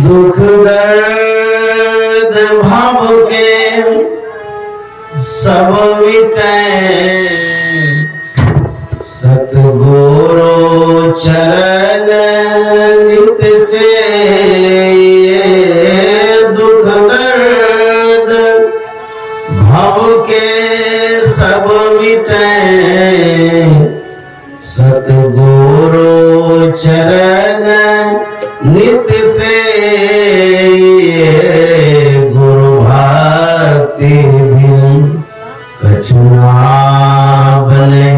दुख दर्द भाव के सब मिटे, सतगुरु चरण नित से दुख दर्द भाव के सब मिटे, सतगुरु चरण नित से गुरु भक्ति भी कछुआ बने,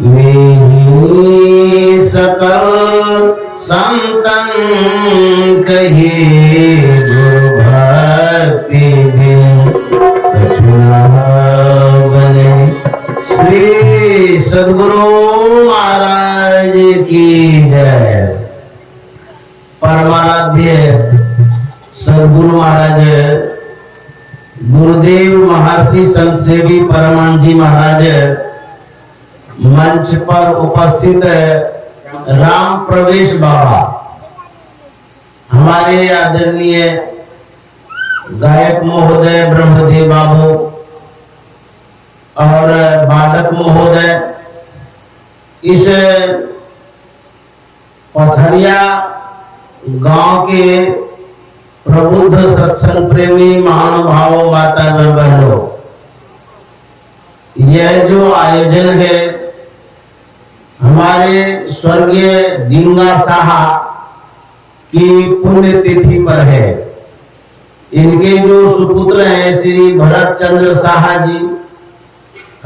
मेहि सकल संतन कही गुरु भक्ति भी कछुआ बने। श्री सद्गुरु महाराज की जय। परमाराध्य सद्गुरु महाराज गुरुदेव महर्षि संत सेवी परमानंद जी महाराज मंच पर उपस्थित राम प्रवेश बाबा, हमारे आदरणीय गायक महोदय ब्रह्मदेव बाबू और वादक महोदय, इस पथरिया गांव के प्रबुद्ध सत्संग प्रेमी महानुभावों, माता बहनों, यह जो आयोजन है हमारे स्वर्गीय दींगा साहा की पुण्यतिथि पर है। इनके जो सुपुत्र हैं श्री भरत चंद्र साहा जी,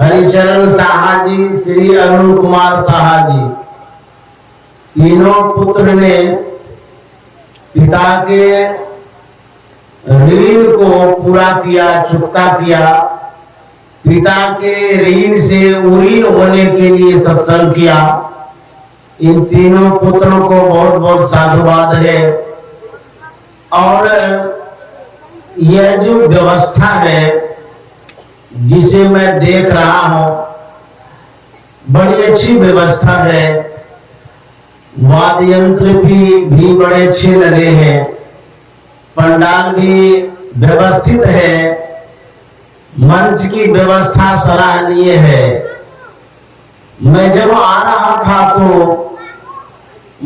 हरिचरण साहा जी, श्री अरुण कुमार साहा जी, तीनों पुत्र ने पिता के ऋण को पूरा किया, चुकता किया। पिता के ऋण से उरीन होने के लिए सत्संग किया। इन तीनों पुत्रों को बहुत बहुत साधुवाद है। और यह जो व्यवस्था है जिसे मैं देख रहा हूं, बड़ी अच्छी व्यवस्था है। वाद्य यंत्र भी बड़े अच्छे लगे हैं, पंडाल भी व्यवस्थित है, मंच की व्यवस्था सराहनीय है। मैं जब आ रहा था तो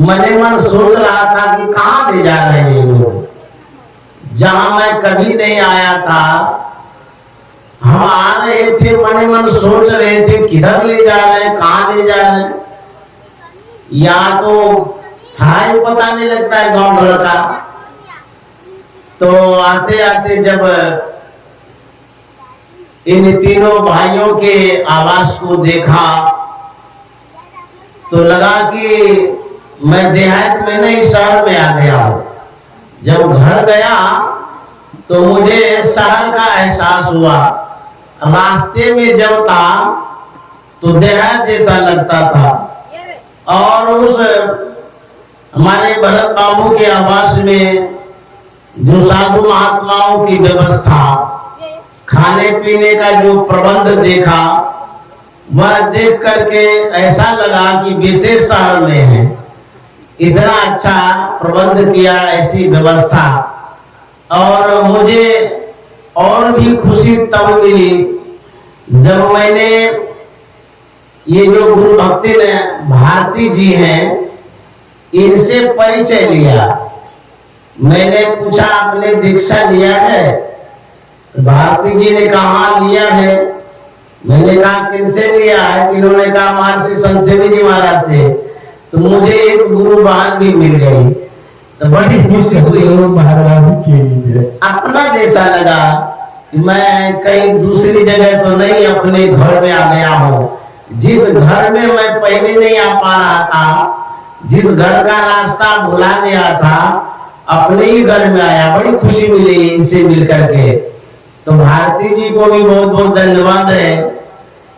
मने मन सोच रहा था कि कहां ले जा रहे हैं लोग, जहां मैं कभी नहीं आया था। हम आ रहे थे, मने मन सोच रहे थे किधर ले जा रहे हैं, कहां ले जा रहे हैं। या तो था ही पता नहीं लगता है गांव भर का। तो आते आते जब इन तीनों भाइयों के आवास को देखा तो लगा कि मैं देहात में नहीं शहर में आ गया हूं। जब घर गया तो मुझे शहर का एहसास हुआ। रास्ते में जब था तो देहात जैसा लगता था। और उस हमारे भरत बाबू के आवास में जो साधु महात्माओं की व्यवस्था, खाने पीने का जो प्रबंध देखा, वह देख करके ऐसा लगा कि विशेष शहर में है। इतना अच्छा प्रबंध किया, ऐसी व्यवस्था। और मुझे और भी खुशी तब मिली जब मैंने ये जो गुरु भक्ति भारती जी हैं, इनसे परिचय लिया। मैंने पूछा आपने दीक्षा लिया है? भारती जी ने कहा लिया है। मैंने कहा किनसे लिया है? इन्होंने कहा महर्षि संत सेवी जी महाराज से। तो मुझे एक गुरु बहन भी मिल गई, तो बड़ी खुशी हुई। महाराज के लिए अपना जैसा लगा। मैं कहीं दूसरी जगह तो नहीं, अपने घर में आ गया हूँ। जिस घर में मैं पहले नहीं आ पा रहा था, जिस घर का रास्ता भुला गया था, अपने ही घर में आया। बड़ी खुशी मिली इनसे मिल करके। तो भारती जी को भी बहुत बहुत धन्यवाद है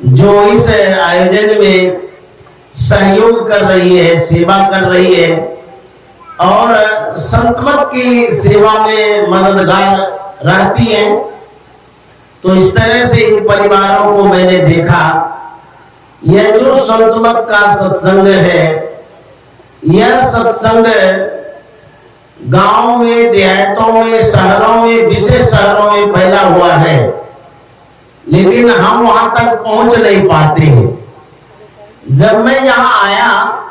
जो इस आयोजन में सहयोग कर रही है, सेवा कर रही है और संतमत की सेवा में मददगार रहती है। तो इस तरह से इन परिवारों को मैंने देखा। यह जो संतमत का सत्संग है, यह सत्संग गांव में, देहातों में, शहरों में, विशेष शहरों में फैला हुआ है, लेकिन हम वहां तक पहुंच नहीं पाते हैं। जब मैं यहाँ आया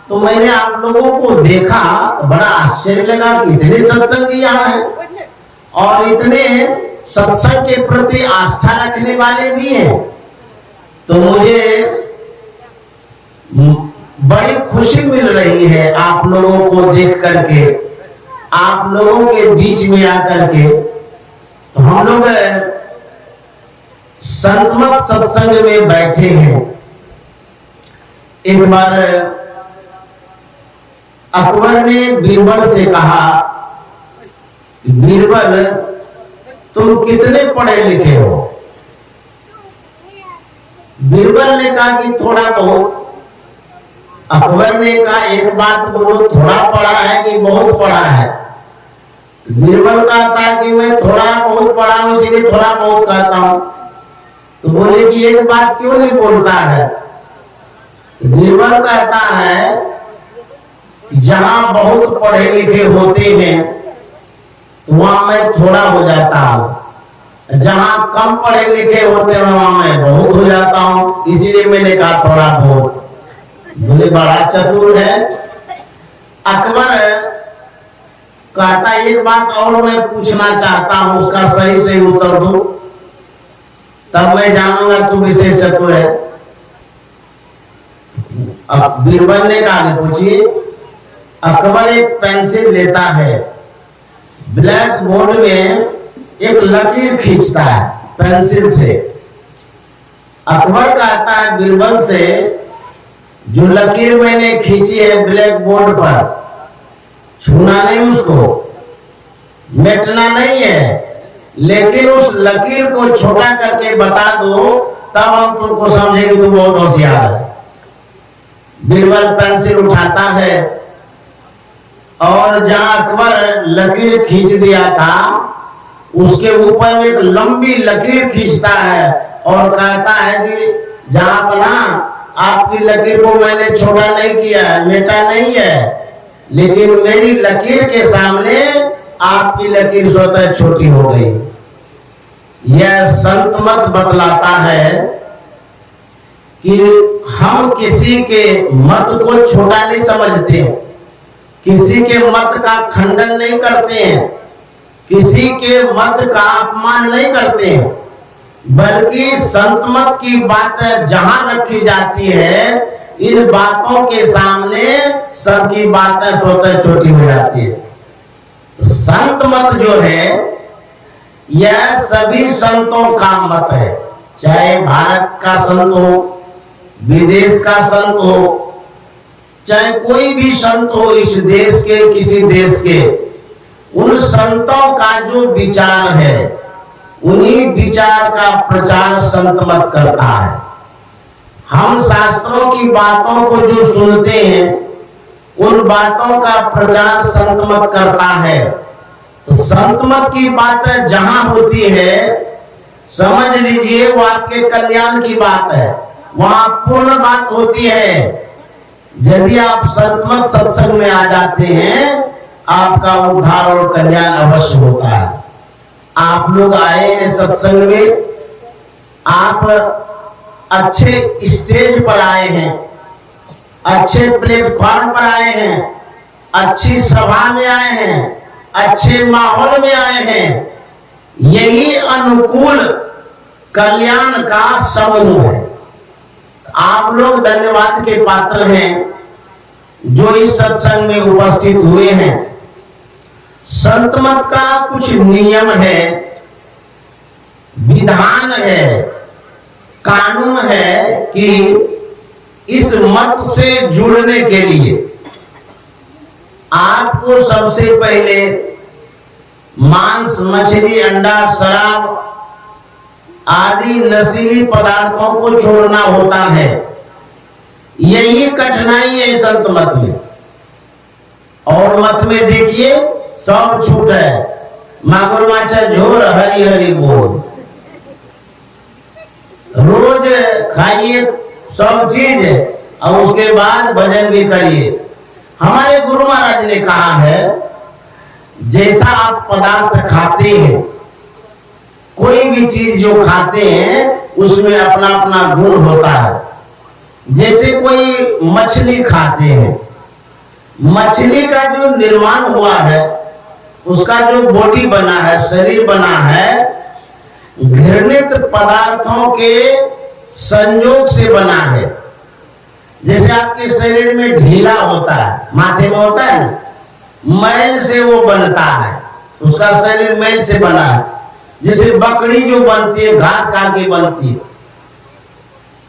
तो मैंने आप लोगों को देखा, बड़ा आश्चर्य लगा कि इतने सत्संग यहाँ है और इतने सत्संग के प्रति आस्था रखने वाले भी हैं। तो मुझे बड़ी खुशी मिल रही है आप लोगों को देख करके, आप लोगों के बीच में आकर के। तो हम लोग संतमत सत्संग में बैठे हैं। एक बार अकबर ने बीरबल से कहा, बीरबल तुम कितने पढ़े लिखे हो? बीरबल ने कहा कि थोड़ा बहुत। अकबर ने कहा एक बात बोलो, थोड़ा पढ़ा है कि बहुत पढ़ा है? बीरबल कहता कि मैं थोड़ा बहुत पढ़ा हूं, इसलिए थोड़ा बहुत कहता हूं। तो बोले कि एक बात क्यों नहीं बोलता है? बीरबल कहता है जहां बहुत पढ़े लिखे होते हैं वहां मैं थोड़ा हो जाता हूं, जहां कम पढ़े लिखे होते हैं वहां मैं बहुत हो जाता हूं, इसीलिए मैंने कहा थोड़ा बहुत। बोले बड़ा चतुर है। अकबर कहता एक बात और मैं पूछना चाहता हूं, उसका सही से उत्तर दो, तब मैं जानूंगा तू विशेष चतुर है। अब बीरबल ने कहा पूछिए। अकबर एक पेंसिल लेता है, ब्लैक बोर्ड में एक लकीर खींचता है पेंसिल से। अकबर कहता है बीरबल से, जो लकीर मैंने खींची है ब्लैक बोर्ड पर, छूना नहीं, उसको मिटना नहीं है, लेकिन उस लकीर को छोटा करके बता दो, तब हम तुमको समझेंगे तू बहुत होशियार है। बीरबल पेंसिल उठाता है और जहां अकबर लकीर खींच दिया था उसके ऊपर एक लंबी लकीर खींचता है और कहता है कि जहां अपना आपकी लकीर को मैंने छोटा नहीं किया है, मेटा नहीं है, लेकिन मेरी लकीर के सामने आपकी लकीर स्वतः छोटी हो गई। यह संत मत बतलाता है कि हम किसी के मत को छोटा नहीं समझते, किसी के मत का खंडन नहीं करते हैं, किसी के मत का अपमान नहीं करते हैं, बल्कि संत मत की बात जहां रखी जाती है, इन बातों के सामने सबकी बातें स्वतः छोटी हो जाती है। संत मत जो है यह सभी संतों का मत है, चाहे भारत का संत हो, विदेश का संत हो, चाहे कोई भी संत हो इस देश के किसी देश के, उन संतों का जो विचार है उन्हीं विचार का प्रचार संत मत करता है। हम शास्त्रों की बातों को जो सुनते हैं उन बातों का प्रचार संत मत करता है। तो संत मत की बात जहां होती है समझ लीजिए वो आपके कल्याण की बात है, वहां पूर्ण बात होती है। यदि आप संत मत सत्संग में आ जाते हैं आपका उद्धार और कल्याण अवश्य होता है। आप लोग आए हैं सत्संग में, आप अच्छे स्टेज पर आए हैं, अच्छे प्लेटफॉर्म पर आए हैं, अच्छी सभा में आए हैं, अच्छे माहौल में आए हैं, यही अनुकूल कल्याण का समूह है। आप लोग धन्यवाद के पात्र हैं जो इस सत्संग में उपस्थित हुए हैं। संत मत का कुछ नियम है, विधान है, कानून है कि इस मत से जुड़ने के लिए आपको सबसे पहले मांस, मछली, अंडा, शराब आदि नशीली पदार्थों को छोड़ना होता है। यही कठिनाई है संत मत में। और मत में देखिए सब छूट है, मागुर माछा झोर हरी हरी बोल, रोज खाइए सब चीज और उसके बाद भजन भी करिए। हमारे गुरु महाराज ने कहा है जैसा आप पदार्थ खाते हैं, कोई भी चीज जो खाते हैं उसमें अपना अपना गुण होता है। जैसे कोई मछली खाते हैं, मछली का जो निर्माण हुआ है, उसका जो बॉडी बना है, शरीर बना है, घृणित पदार्थों के संयोग से बना है। जैसे आपके शरीर में ढीला होता है, माथे में होता है ना, मैल से वो बनता है, उसका शरीर मैल से बना है। जैसे बकरी जो बनती है घास खा के बनती है,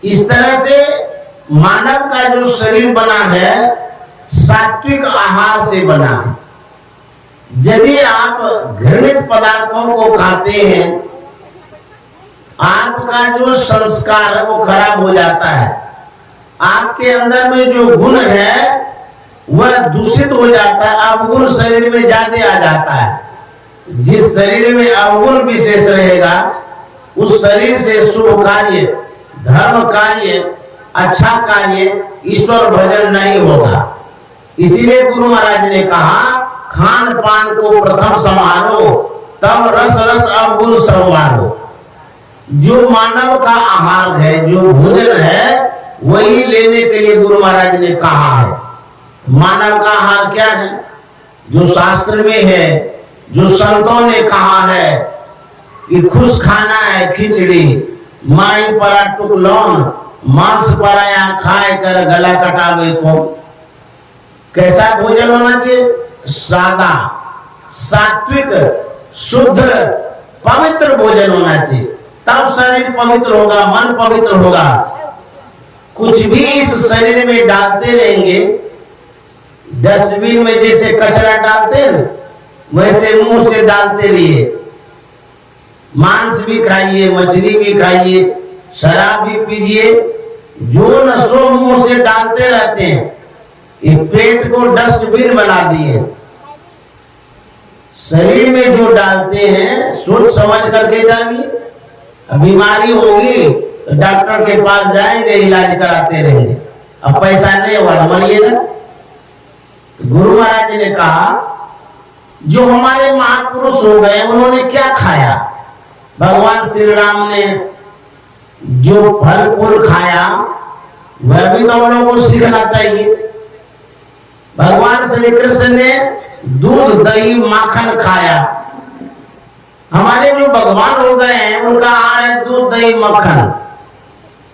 इस तरह से मानव का जो शरीर बना है सात्विक आहार से बना है। यदि आप घृणित पदार्थों को खाते हैं, आपका जो संस्कार है वो खराब हो जाता है। आपके अंदर में जो गुण है वह दूषित हो जाता है, अवगुण शरीर में ज्यादा आ जाता है। जिस शरीर में अवगुण विशेष रहेगा, उस शरीर से शुभ कार्य, धर्म कार्य, अच्छा कार्य, ईश्वर भजन नहीं होगा। इसीलिए गुरु महाराज ने कहा, खान पान को प्रथम संभालो, तब रस रस अवगुण संभालो। जो मानव का आहार है, जो भोजन है, वही लेने के लिए गुरु महाराज ने कहा है। मानव का आहार क्या है? जो शास्त्र में है, जो संतों ने कहा है कि खुश खाना है खिचड़ी, माई परा टुकलौन, मांस पराया खाए कर गला कटावे को। कैसा भोजन होना चाहिए? सादा, सात्विक, शुद्ध, पवित्र भोजन होना चाहिए। तब शरीर पवित्र होगा, मन पवित्र होगा। कुछ भी इस शरीर में डालते रहेंगे, डस्टबिन में जैसे कचरा डालते हैं वैसे मुंह से डालते रहिए। मांस भी खाइए, मछली भी खाइए, शराब भी पीजिए, जो न सो मुंह से डालते रहते हैं। ये पेट को डस्टबिन बना दिए। शरीर में जो डालते हैं सोच समझ करके डालिए। बीमारी होगी तो डॉक्टर के पास जाएंगे, इलाज कराते रहेंगे, अब पैसा नहीं हुआ मरिएगा। तो गुरु महाराज ने कहा, जो हमारे महापुरुष हो गए उन्होंने क्या खाया? भगवान श्री राम ने जो फल फूल खाया वह भी तो हम लोगों को सीखना चाहिए। भगवान श्री कृष्ण ने दूध दही माखन खाया। हमारे जो भगवान हो गए हैं उनका आहार है दूध दही मक्खन।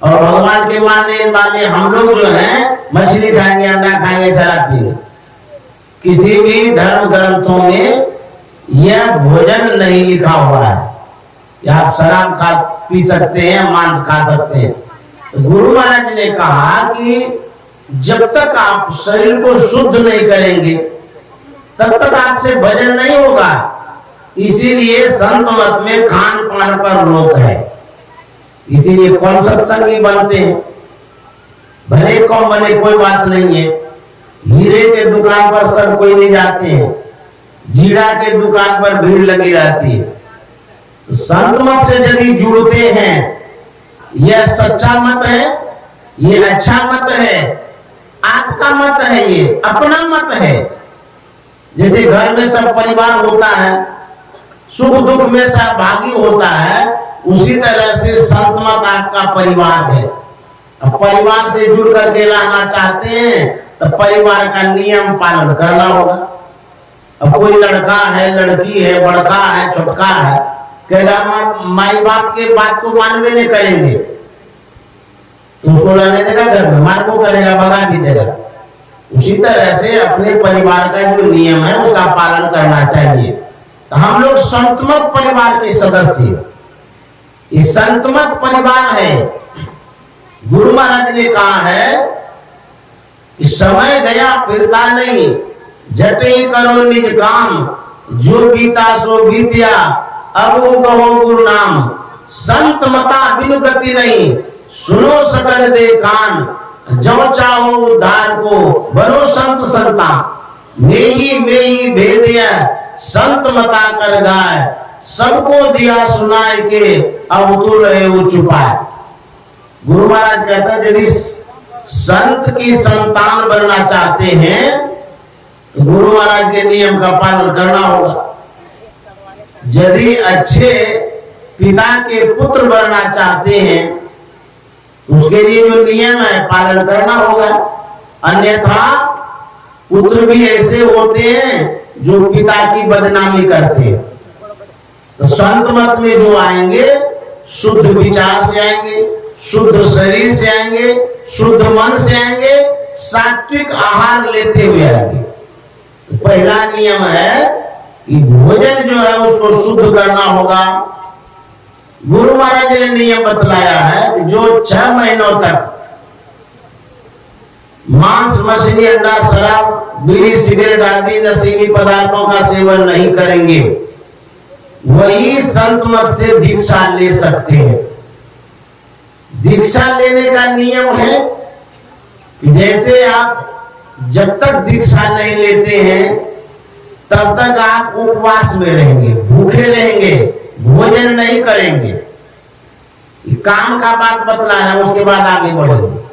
और भगवान के मानने वाले हम लोग जो हैं मछली खाएंगे, अंडा खाएंगे, शराब पिएंगे। किसी भी धर्म ग्रंथों में यह भोजन नहीं लिखा हुआ है कि आप शराब खा पी सकते हैं, मांस खा सकते हैं। तो गुरु महाराज ने कहा कि जब तक आप शरीर को शुद्ध नहीं करेंगे तब तक आपसे भजन नहीं होगा। इसीलिए संत मत में खान पान पर रोक है। इसीलिए कौन सत्संगी बनते हैं, भले कौन बने कोई बात नहीं है। हीरे के दुकान पर सब कोई नहीं जाते हैं, जीरा के दुकान पर भीड़ लगी रहती है। तो संत मत से यदि जुड़ते हैं, यह सच्चा मत है, ये अच्छा मत है, आपका मत है, ये अपना मत है। जैसे घर में सब परिवार होता है, सुख दुख में सहभागी होता है, उसी तरह से संत मत आपका परिवार है। अब परिवार से जुड़ करके रहना चाहते हैं तो परिवार का नियम पालन करना होगा। अब कोई लड़का है, लड़की है, बड़का है, छोटका है, कहेगा माई बाप के बात को मानवे नहीं करेंगे तो उसको रहने देगा घर में, मार को करेगा, भगा भी देगा। उसी तरह से अपने परिवार का जो नियम है उसका पालन करना चाहिए। तो हम लोग संतमत परिवार के सदस्य, इस संतमत परिवार है। गुरु महाराज ने कहा है कि समय गया फिरता नहीं, झटे करो निज काम, जो बीता सो बीतिया, अब कहो गुरु नाम। संत मता बिनु गति नहीं, सुनो सकल दे कान, जो चाहो उद्धार को बनो संत संता। मेही भेदिया संत मता कर गाय, सबको दिया सुनाए के अब तो रहे वो चुपाए। गुरु महाराज कहता है यदि संत की संतान बनना चाहते हैं गुरु महाराज के नियम का पालन करना होगा। यदि अच्छे पिता के पुत्र बनना चाहते हैं उसके लिए जो नियम है पालन करना होगा, अन्यथा पुत्र भी ऐसे होते हैं जो पिता की बदनामी करते हैं। तो संत मत में जो आएंगे शुद्ध विचार से आएंगे, शुद्ध शरीर से आएंगे, शुद्ध मन से आएंगे, सात्विक आहार लेते हुए आएंगे। तो पहला नियम है कि भोजन जो है उसको शुद्ध करना होगा। गुरु महाराज ने नियम बतलाया है कि जो 6 महीनों तक मांस, मछली, अंडा, शराब, बीड़ी, सिगरेट आदि नशीली पदार्थों का सेवन नहीं करेंगे वही संत मत से दीक्षा ले सकते हैं। दीक्षा लेने का नियम है कि जैसे आप जब तक दीक्षा नहीं लेते हैं तब तक आप उपवास में रहेंगे, भूखे रहेंगे, भोजन नहीं करेंगे। काम का बात बतला है, उसके बाद आगे बढ़ेंगे।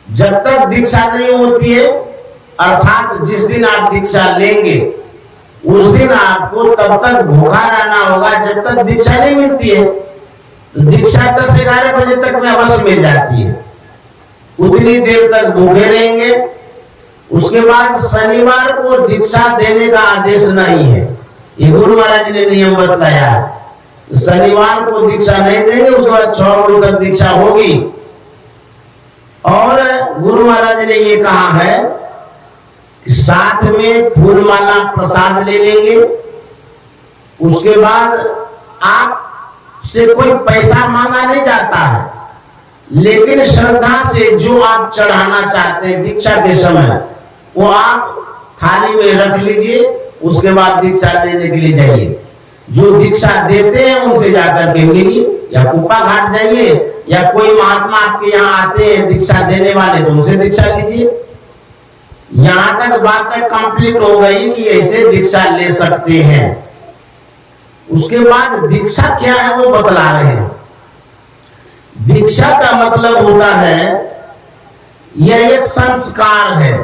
जब तक दीक्षा नहीं होती है, अर्थात जिस दिन आप दीक्षा लेंगे उस दिन आपको तब तक भूखा रहना होगा जब तक दीक्षा नहीं मिलती है। तो दीक्षा 10-11 बजे तक में अवश्य मिल जाती है, उतनी देर तक भूखे रहेंगे। उसके बाद शनिवार को दीक्षा देने का आदेश नहीं है, ये गुरु महाराज ने नियम बताया। शनिवार को दीक्षा नहीं देंगे, उसके बाद 6 बजे तक दीक्षा होगी। और गुरु महाराज ने ये कहा है कि साथ में फूल माला प्रसाद ले लेंगे। उसके बाद आप से कोई पैसा मांगा नहीं जाता है, लेकिन श्रद्धा से जो आप चढ़ाना चाहते हैं दीक्षा के समय वो आप थाली में रख लीजिए। उसके बाद दीक्षा लेने के लिए जाइए। जो दीक्षा देते हैं उनसे जाकर के मिलिए, या कुप्पा घाट जाइए, या कोई महात्मा आपके यहाँ आते हैं दीक्षा देने वाले तो उनसे दीक्षा लीजिए। यहां तक बात तक कंप्लीट हो गई कि ऐसे दीक्षा ले सकते हैं। उसके बाद दीक्षा क्या है वो बतला रहे हैं। दीक्षा का मतलब होता है यह एक संस्कार है।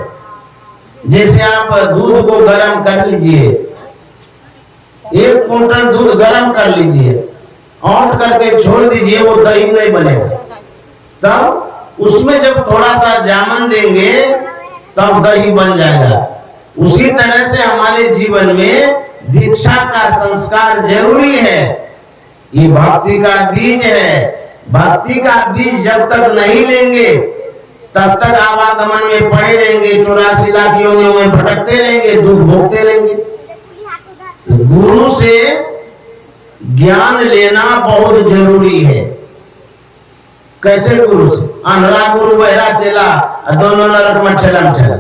जैसे आप दूध को गर्म कर लीजिए, 1 कुंटल दूध गर्म कर लीजिए, औंठ करके छोड़ दीजिए, वो दही नहीं बनेगा। तब उसमें जब थोड़ा सा जामन देंगे तब दही बन जाएगा। उसी तरह से हमारे जीवन में दीक्षा का संस्कार जरूरी है। ये भक्ति का बीज है। भक्ति का बीज जब तक नहीं लेंगे तब तक आवागमन में पड़े रहेंगे, 84 लाख योनियों में भटकते रहेंगे, दुख भोगते रहेंगे। गुरु से ज्ञान लेना बहुत जरूरी है। कैसे गुरु से? अंधरा गुरु बहरा चेला, दोनों नरक में ठेलम ठेला,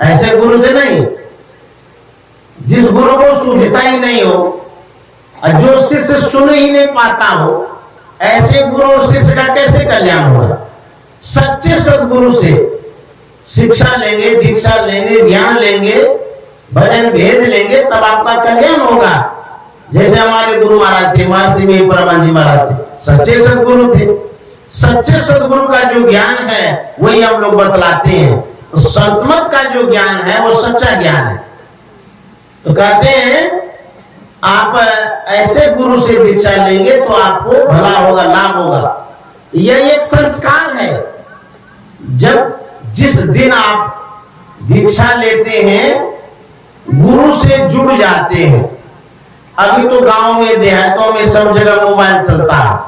ऐसे गुरु से नहीं। जिस गुरु को सूझता ही नहीं हो और जो शिष्य सुन ही नहीं पाता हो, ऐसे गुरु और शिष्य का कैसे कल्याण होगा? सच्चे सदगुरु से शिक्षा लेंगे, दीक्षा लेंगे, ज्ञान लेंगे, भजन भेद लेंगे, तब आपका कल्याण होगा। जैसे हमारे गुरु महाराज थे, महर्षि में परमानंद जी महाराज थे, सच्चे सदगुरु थे। सच्चे सदगुरु का जो ज्ञान है वही हम लोग बतलाते हैं। तो संतमत का जो ज्ञान है वो सच्चा ज्ञान है। तो कहते हैं आप ऐसे गुरु से दीक्षा लेंगे तो आपको भला होगा, लाभ होगा। यह एक संस्कार है। जब जिस दिन आप दीक्षा लेते हैं गुरु से जुड़ जाते हैं। अभी तो गांव में, देहातों में सब जगह मोबाइल चलता है,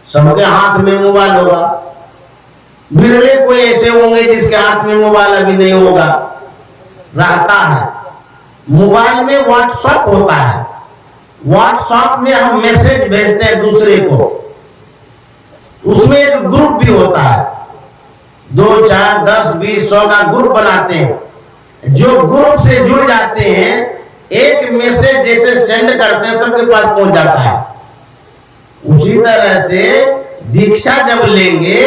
सबके हाथ में मोबाइल होगा। बिरले कोई ऐसे होंगे जिसके हाथ में मोबाइल अभी नहीं होगा, रहता है। मोबाइल में व्हाट्सएप होता है, व्हाट्सएप में हम मैसेज भेजते हैं दूसरे को। उसमें एक ग्रुप भी होता है, 2, 4, 10, 20, 100 का ग्रुप बनाते हैं। जो ग्रुप से जुड़ जाते हैं, एक मैसेज जैसे सेंड करते हैं सबके पास पहुंच जाता है। उसी तरह से दीक्षा जब लेंगे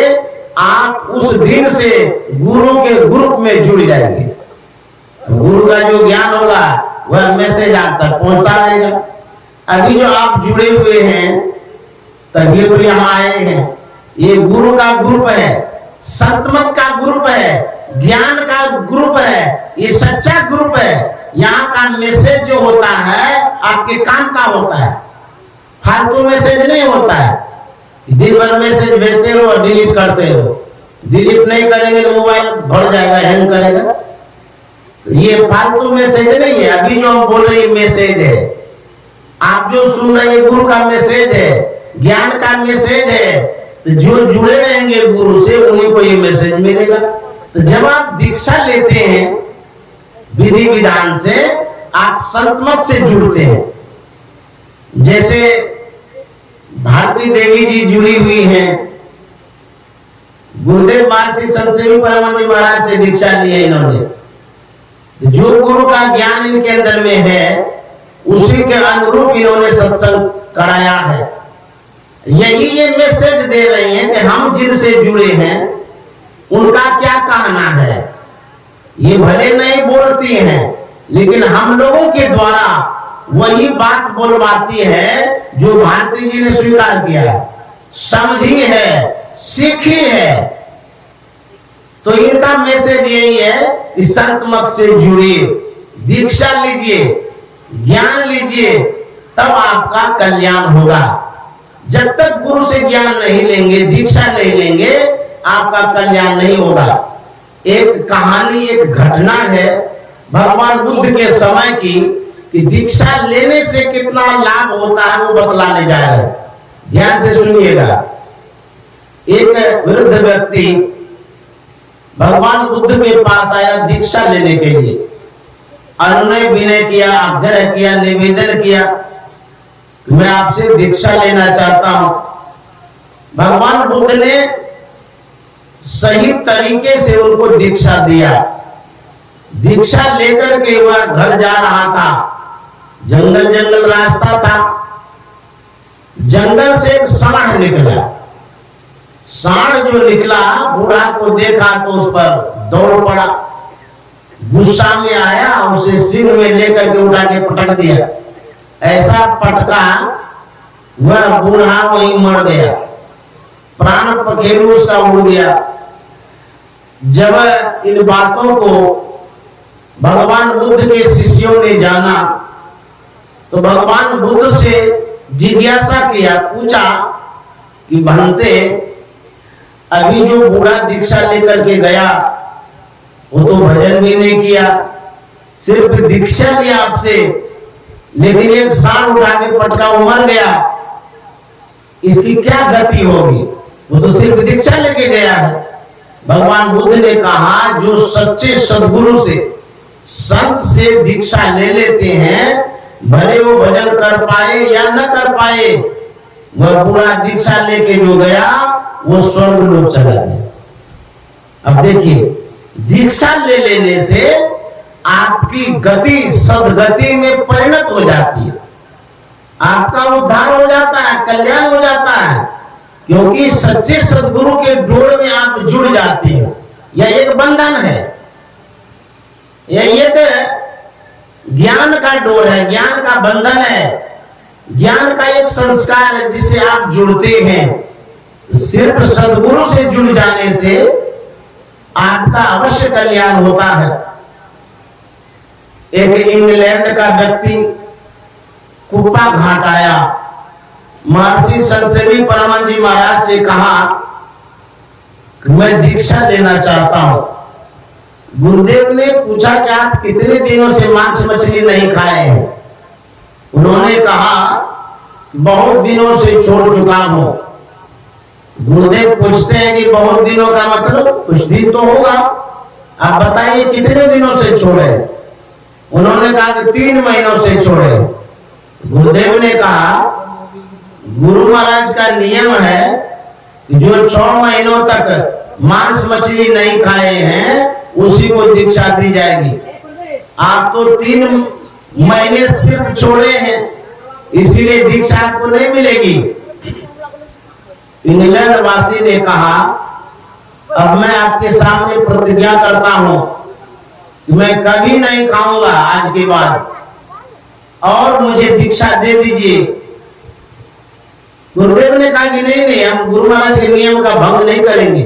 आप उस दिन से गुरु के ग्रुप में जुड़ जाएंगे। गुरु का जो ज्ञान होगा वह मैसेज आप तक पहुंचता रहेगा। अभी जो आप जुड़े हुए हैं तभी तो यहाँ आए हैं, ये गुरु का ग्रुप है, संतमत का ग्रुप है। ज्ञान का ग्रुप है, ये सच्चा ग्रुप है। यहाँ का मैसेज जो होता है आपके काम का होता है, फालतू मैसेज नहीं होता है। दिन भर मैसेज भेजते रहो और डिलीट करते रहो। डिलीट नहीं करेंगे तो मोबाइल भर जाएगा, हैंग करेगा। तो ये फालतू मैसेज नहीं है। अभी जो हम बोल रहे हैं मैसेज है, आप जो सुन रहे हैं गुरु का मैसेज है, ज्ञान का मैसेज है। तो जो जुड़े रहेंगे गुरु से उन्हीं को ये मैसेज मिलेगा। तो जब आप दीक्षा लेते हैं विधि विधान से, आप संत मत से जुड़ते हैं। जैसे भारती देवी जी जुड़ी हुई हैं, गुरुदेव महर्षि संत सेवी परमानंद महाराज से दीक्षा ली है इन्होंने। जो गुरु का ज्ञान इनके अंदर में है उसी के अनुरूप इन्होंने सत्संग कराया है। यही ये मैसेज दे रहे हैं कि हम जिनसे जुड़े हैं उनका क्या कहना है। ये भले नहीं बोलती हैं, लेकिन हम लोगों के द्वारा वही बात बोलवाती है जो भारती जी ने स्वीकार किया है, समझी है, सीखी है। तो इनका मैसेज यही है कि संत मत से जुड़िए, दीक्षा लीजिए, ज्ञान लीजिए, तब आपका कल्याण होगा। जब तक गुरु से ज्ञान नहीं लेंगे, दीक्षा नहीं लेंगे, आपका कल्याण नहीं होगा। एक कहानी, एक घटना है भगवान बुद्ध के समय की, कि दीक्षा लेने से कितना लाभ होता है वो बतलाने जा रहे हैं। ध्यान से सुनिएगा। एक वृद्ध व्यक्ति भगवान बुद्ध के पास आया दीक्षा लेने के लिए। अनुनय विनय किया, आग्रह किया, निवेदन किया, मैं आपसे दीक्षा लेना चाहता हूं। भगवान बुद्ध ने सही तरीके से उनको दीक्षा दिया। दीक्षा लेकर के वह घर जा रहा था। जंगल जंगल रास्ता था। जंगल से एक सांड निकला। सांड जो निकला, बूढ़ा को देखा तो उस पर दौड़ पड़ा, गुस्सा में आया, उसे सिंह में लेकर के उठा के पटक दिया। ऐसा पटका वह बूढ़ा वहीं मर गया, प्राण पखेरु उसका उड़ गया। जब इन बातों को भगवान बुद्ध के शिष्यों ने जाना तो भगवान बुद्ध से जिज्ञासा किया, पूछा कि भंते, अभी जो बूढ़ा दीक्षा लेकर के गया वो तो भजन भी नहीं किया, सिर्फ दीक्षा लिया आपसे, लेकिन एक सांड उठा के पटका मर गया, इसकी क्या गति होगी? वो तो सिर्फ दीक्षा लेके गया है। भगवान बुद्ध ने कहा, जो सच्चे सद्गुरु से, संत से दीक्षा ले लेते हैं, भले वो भजन कर पाए या न कर पाए, वह पूरा दीक्षा लेके जो गया वो स्वर्ग लोक चला गया। अब देखिए, दीक्षा ले लेने से आपकी गति सदगति में परिणत हो जाती है, आपका उद्धार हो जाता है, कल्याण हो जाता है, क्योंकि सच्चे सदगुरु के डोर में आप जुड़ जाते हैं। यह एक बंधन है, यह एक ज्ञान का डोर है, ज्ञान का बंधन है, ज्ञान का एक संस्कार है जिससे आप जुड़ते हैं। सिर्फ सदगुरु से जुड़ जाने से आपका अवश्य कल्याण होता है। एक इंग्लैंड का व्यक्ति कुप्पा घाट आया, महर्षि संत सेवी परमानंद जी महाराज से कहा कि मैं दीक्षा लेना चाहता हूं। गुरुदेव ने पूछा कि आप कितने दिनों से मांस मछली नहीं खाए हैं? उन्होंने कहा बहुत दिनों से छोड़ चुका हूं। गुरुदेव पूछते हैं कि बहुत दिनों का मतलब कुछ दिन तो होगा, आप बताइए कितने दिनों से छोड़े? उन्होंने कहा कि 3 महीनों से छोड़े। गुरुदेव ने कहा, गुरु महाराज का नियम है कि जो 6 महीनों तक मांस मछली नहीं खाए हैं उसी को दीक्षा दी जाएगी। आप तो 3 महीने सिर्फ छोड़े हैं, इसीलिए दीक्षा आपको नहीं मिलेगी। इंग्लैंड वासी ने कहा, अब मैं आपके सामने प्रतिज्ञा करता हूं कि मैं कभी नहीं खाऊंगा आज के बाद, और मुझे दीक्षा दे दीजिए। गुरुदेव ने कहा कि नहीं नहीं, हम गुरु महाराज के नियम का भंग नहीं करेंगे।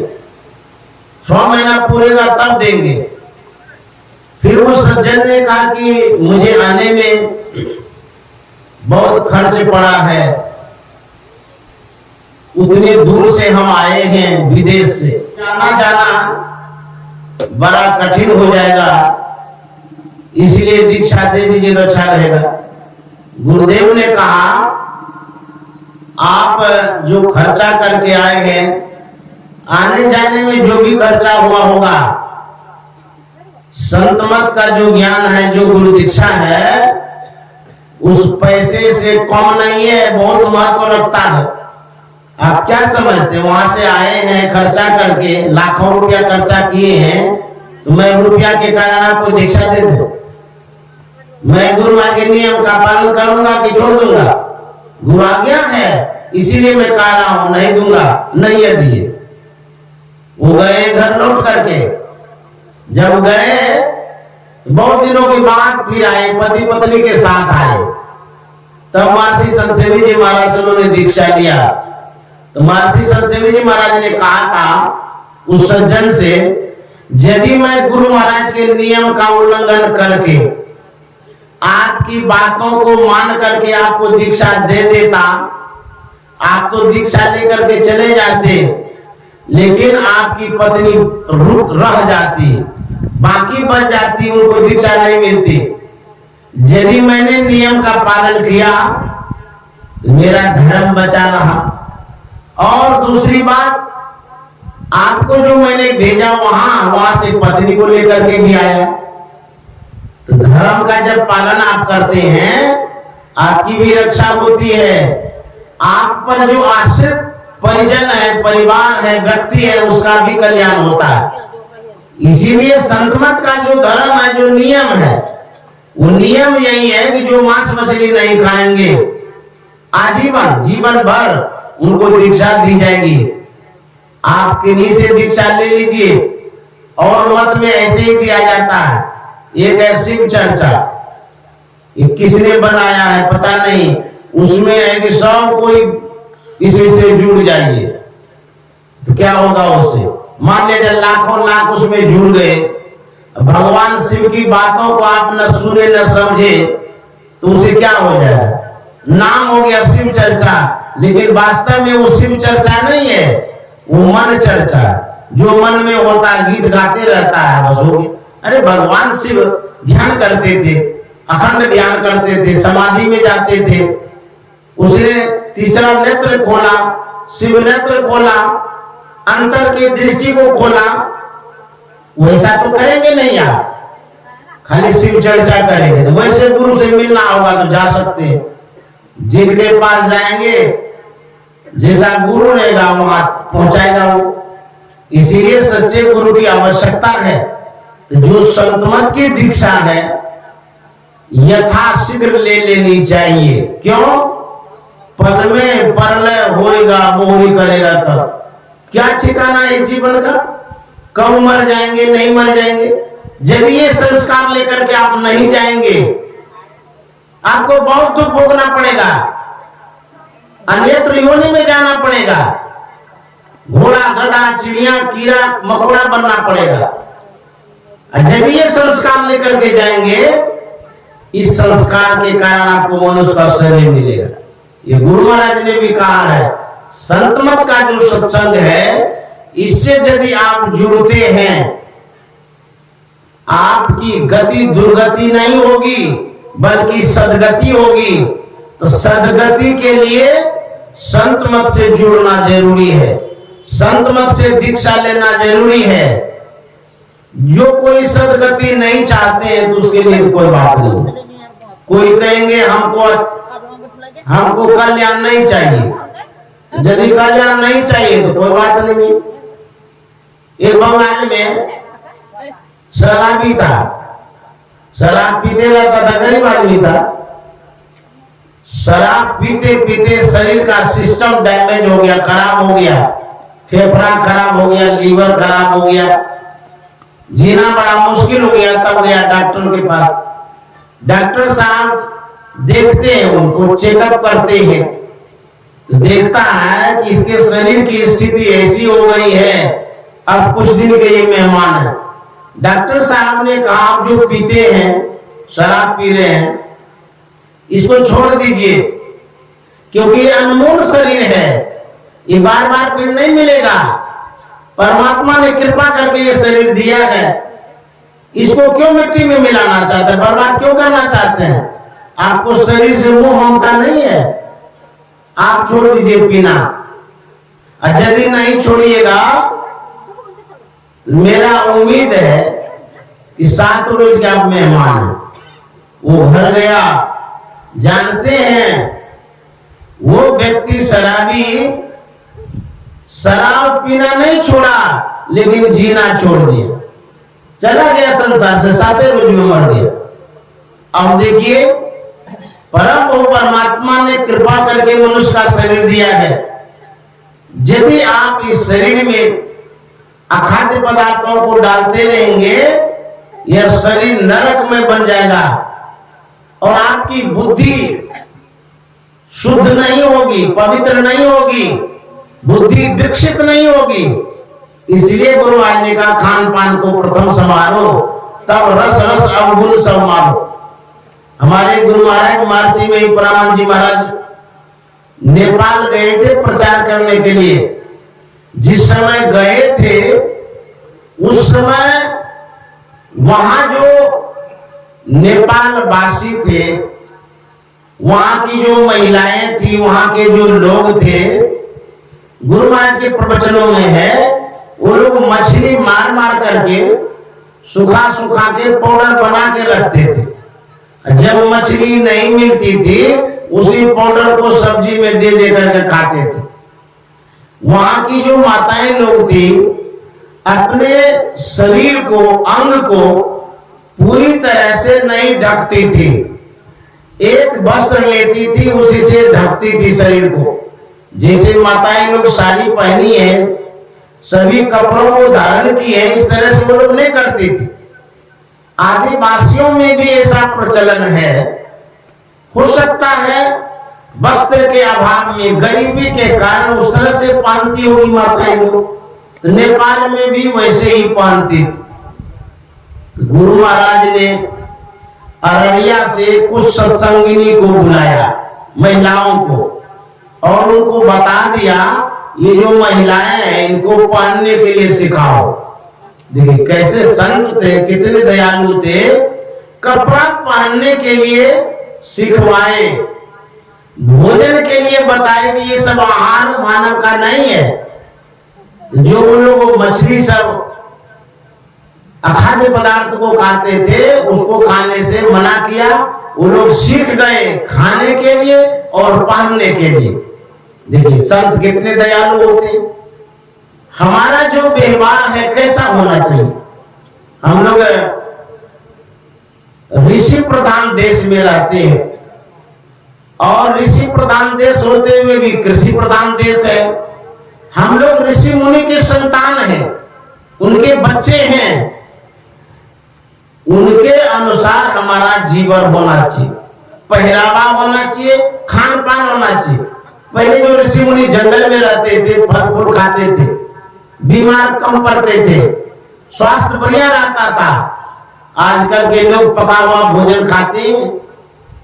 6 महीना पूरेगा तब देंगे। फिर उस सज्जन ने कहा कि मुझे आने में बहुत खर्च पड़ा है, उतने दूर से हम आए हैं विदेश से, आना जाना बड़ा कठिन हो जाएगा, इसलिए दीक्षा दे दीजिए तो अच्छा रहेगा। गुरुदेव ने कहा आप जो खर्चा करके आए हैं, आने जाने में जो भी खर्चा हुआ होगा, संत मत का जो ज्ञान है, जो गुरु दीक्षा है, उस पैसे से कम नहीं है, बहुत महत्व रखता है। आप क्या समझते हैं, वहां से आए हैं खर्चा करके, लाखों रुपया खर्चा किए हैं, तो मैं रुपया के कारण आपको दीक्षा दे दूं? मैं गुरु माँ के नियम का पालन करूंगा कि छोड़ दूंगा? गुरु आज्ञा है, इसीलिए मैं कह रहा हूं, नहीं दूंगा, नहीं है दिए। वो गए घर लौट करके, जब गए बहुत दिनों के बाद फिर आए, पति पत्नी के साथ आए, तब महर्षि संतसेवी जी महाराज से उन्होंने दीक्षा लिया। तो महर्षि संतसेवी जी महाराज ने कहा था उस सज्जन से, यदि मैं गुरु महाराज के नियम का उल्लंघन करके आपकी बातों को मान करके आपको दीक्षा दे देता, आप तो दीक्षा लेकर के चले जाते, लेकिन आपकी पत्नी रुक रह जाती, बाकी बच जाती, उनको दीक्षा नहीं मिलती। यदि मैंने नियम का पालन किया, मेरा धर्म बचा रहा। और दूसरी बात, आपको जो मैंने भेजा वहां से पत्नी को लेकर के भी आया। तो धर्म का जब पालन आप करते हैं, आपकी भी रक्षा होती है, आप पर जो आश्रित परिजन है, परिवार है, व्यक्ति है, उसका भी कल्याण होता है। इसीलिए संत मत का जो धर्म है, जो नियम है, वो नियम यही है कि जो मांस मछली नहीं खाएंगे, आजीवन जीवन भर उनको दीक्षा दी जाएगी। आप किन्हीं से दीक्षा ले लीजिए। और मत में ऐसे ही दिया जाता है, एक है शिव चर्चा, ये किसने बनाया है पता नहीं, उसमें है कि सब कोई किसी से जुड़ जाइए, तो क्या होगा उससे? मान लीजिए लाखों लाख उसमें जुड़ गए, भगवान शिव की बातों को आप न सुने न समझे, तो उसे क्या हो जाए? नाम हो गया शिव चर्चा, लेकिन वास्तव में वो शिव चर्चा नहीं है, वो मन चर्चा, जो मन में होता है, गीत गाते रहता है, बस हो गया। अरे भगवान शिव ध्यान करते थे, अखंड ध्यान करते थे, समाधि में जाते थे, उसने तीसरा नेत्र खोला, शिव नेत्र खोला, अंतर की दृष्टि को खोला। वैसा तो करेंगे नहीं आप, खाली शिव चर्चा करेंगे। तो वैसे गुरु से मिलना होगा तो जा सकते हैं, जिनके पास जाएंगे जैसा गुरु रहेगा वहां पहुंचाएगा वो। इसीलिए सच्चे गुरु की आवश्यकता है। तो जो संत मत की दीक्षा है, यथाशीघ्र ले लेनी चाहिए। क्यों? पद में परलय होएगा, मोहरी करेगा तब क्या ठिकाना है जीवन का? कब मर जाएंगे, नहीं मर जाएंगे? यदि ये संस्कार लेकर के आप नहीं जाएंगे, आपको बहुत दुख भोगना पड़ेगा, अन्यत्र योनि में जाना पड़ेगा, घोड़ा गधा चिड़िया कीड़ा मकोड़ा बनना पड़ेगा। यदि ये संस्कार लेकर के जाएंगे, इस संस्कार के कारण आपको मनुष्य का शरीर मिलेगा। ये गुरु महाराज ने भी कहा है, संत मत का जो सत्संग है, इससे यदि आप जुड़ते हैं, आपकी गति दुर्गति नहीं होगी, बल्कि सदगति होगी। तो सदगति के लिए संत मत से जुड़ना जरूरी है, संत मत से दीक्षा लेना जरूरी है। जो कोई सदगति नहीं चाहते हैं तो उसके लिए कोई बात नहीं। कोई कहेंगे हमको कल्याण नहीं चाहिए, यदि कल्याण नहीं चाहिए तो कोई बात नहीं। एक बंगाल में शराबी था, शराब पीते रहता था, गरीब आदमी था। शराब पीते पीते शरीर का सिस्टम डैमेज हो गया, खराब हो गया, फेफड़ा खराब हो गया, लीवर खराब हो गया, जीना बड़ा मुश्किल हो गया। तब गया डॉक्टर के पास। डॉक्टर साहब देखते हैं, उनको चेकअप करते हैं, तो देखता है कि इसके शरीर की स्थिति ऐसी हो गई है अब कुछ दिन के ये मेहमान है। डॉक्टर साहब ने कहा आप जो पीते हैं, शराब पी रहे हैं, इसको छोड़ दीजिए, क्योंकि ये अनमोल शरीर है, ये बार बार फिर नहीं मिलेगा। परमात्मा ने कृपा करके ये शरीर दिया है, इसको क्यों मिट्टी में मिलाना चाहते हैं, बर्बाद क्यों करना चाहते हैं? आपको शरीर से मोह ममता नहीं है, आप छोड़ दीजिए पीना। और यदि नहीं छोड़िएगा, मेरा उम्मीद है कि 7 रोज के आप मेहमान हैं। वो घर गया, जानते हैं वो व्यक्ति शराबी शराब पीना नहीं छोड़ा, लेकिन जीना छोड़ दिया, चला गया संसार से, 7 रोज में मर गया। अब देखिए, परम प्रभु परमात्मा ने कृपा करके मनुष्य का शरीर दिया है। यदि आप इस शरीर में अखाद्य पदार्थों को डालते रहेंगे, यह शरीर नरक में बन जाएगा और आपकी बुद्धि शुद्ध नहीं होगी, पवित्र नहीं होगी, बुद्धि विकसित नहीं होगी। इसलिए गुरु महाराज ने कहा खान पान को प्रथम संभालो, तब रस रस अवगुण सब मारो। हमारे गुरु महाराज महर्षि में परामन जी महाराज नेपाल गए थे प्रचार करने के लिए। जिस समय गए थे उस समय वहां जो नेपाल वासी थे, वहां की जो महिलाएं थी, वहां के जो लोग थे, गुरु महाराज के प्रवचनों में है, वो लोग मछली मार मार करके सुखा सुखा के पाउडर बना के रखते थे। जब मछली नहीं मिलती थी, उसी पाउडर को सब्जी में दे दे करके खाते थे। वहां की जो माताएं लोग थी, अपने शरीर को, अंग को पूरी तरह से नहीं ढकती थी, एक वस्त्र लेती थी, उसी से ढकती थी शरीर को। जैसे माताएं लोग साड़ी पहनी है, सभी कपड़ों को धारण की है, इस तरह से वो लोग नहीं करती थी। आदिवासियों में भी ऐसा प्रचलन है। हो सकता है वस्त्र के अभाव में, गरीबी के कारण उस तरह से पहनती होगी माताएं लोग, तो नेपाल में भी वैसे ही पहनती थी। गुरु महाराज ने अररिया से कुछ सत्संगिनी को बुलाया, महिलाओं को, और उनको बता दिया ये जो महिलाएं हैं इनको पहनने के लिए सिखाओ। देखिए कैसे संत थे, कितने दयालु थे, कपड़ा पहनने के लिए सिखवाए, भोजन के लिए बताए कि ये सब आहार मानव का नहीं है। जो लोग मछली सब अखाद्य पदार्थ को खाते थे, उसको खाने से मना किया। वो लोग सीख गए खाने के लिए और पहनने के लिए। देखिए संत कितने दयालु होते। हमारा जो व्यवहार है कैसा होना चाहिए? हम लोग ऋषि प्रधान देश में रहते हैं, और ऋषि प्रधान देश होते हुए भी कृषि प्रधान देश है। हम लोग ऋषि मुनि के संतान हैं, उनके बच्चे हैं, उनके अनुसार हमारा जीवन होना चाहिए, पहरावा होना चाहिए, खान पान होना चाहिए। पहले जो ऋषि मुनि जंगल में रहते थे, फल फूल खाते थे, बीमार कम पड़ते थे, स्वास्थ्य बढ़िया रहता था। आजकल के लोग पका हुआ भोजन खाते हैं,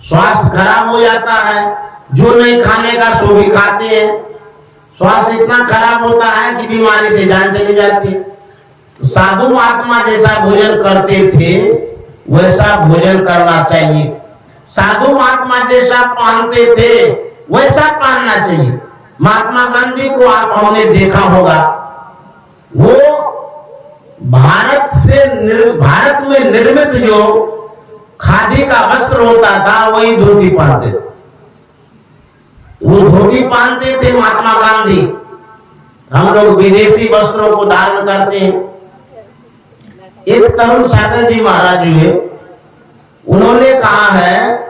स्वास्थ्य खराब हो जाता है। जो नहीं खाने का सो भी खाते हैं, स्वास्थ्य इतना खराब होता है कि बीमारी से जान चली जाती है। साधु महात्मा जैसा भोजन करते थे वैसा भोजन करना चाहिए, साधु महात्मा जैसा पहनते थे वैसा पहनना चाहिए। महात्मा गांधी को आप हमने देखा होगा, वो भारत में निर्मित जो खादी का वस्त्र होता था वही धोती पहनते थे। वो धोती पहनते थे महात्मा गांधी। हम लोग विदेशी वस्त्रों को धारण करते हैं। एक तरुण सागर जी महाराज हुए, उन्होंने कहा है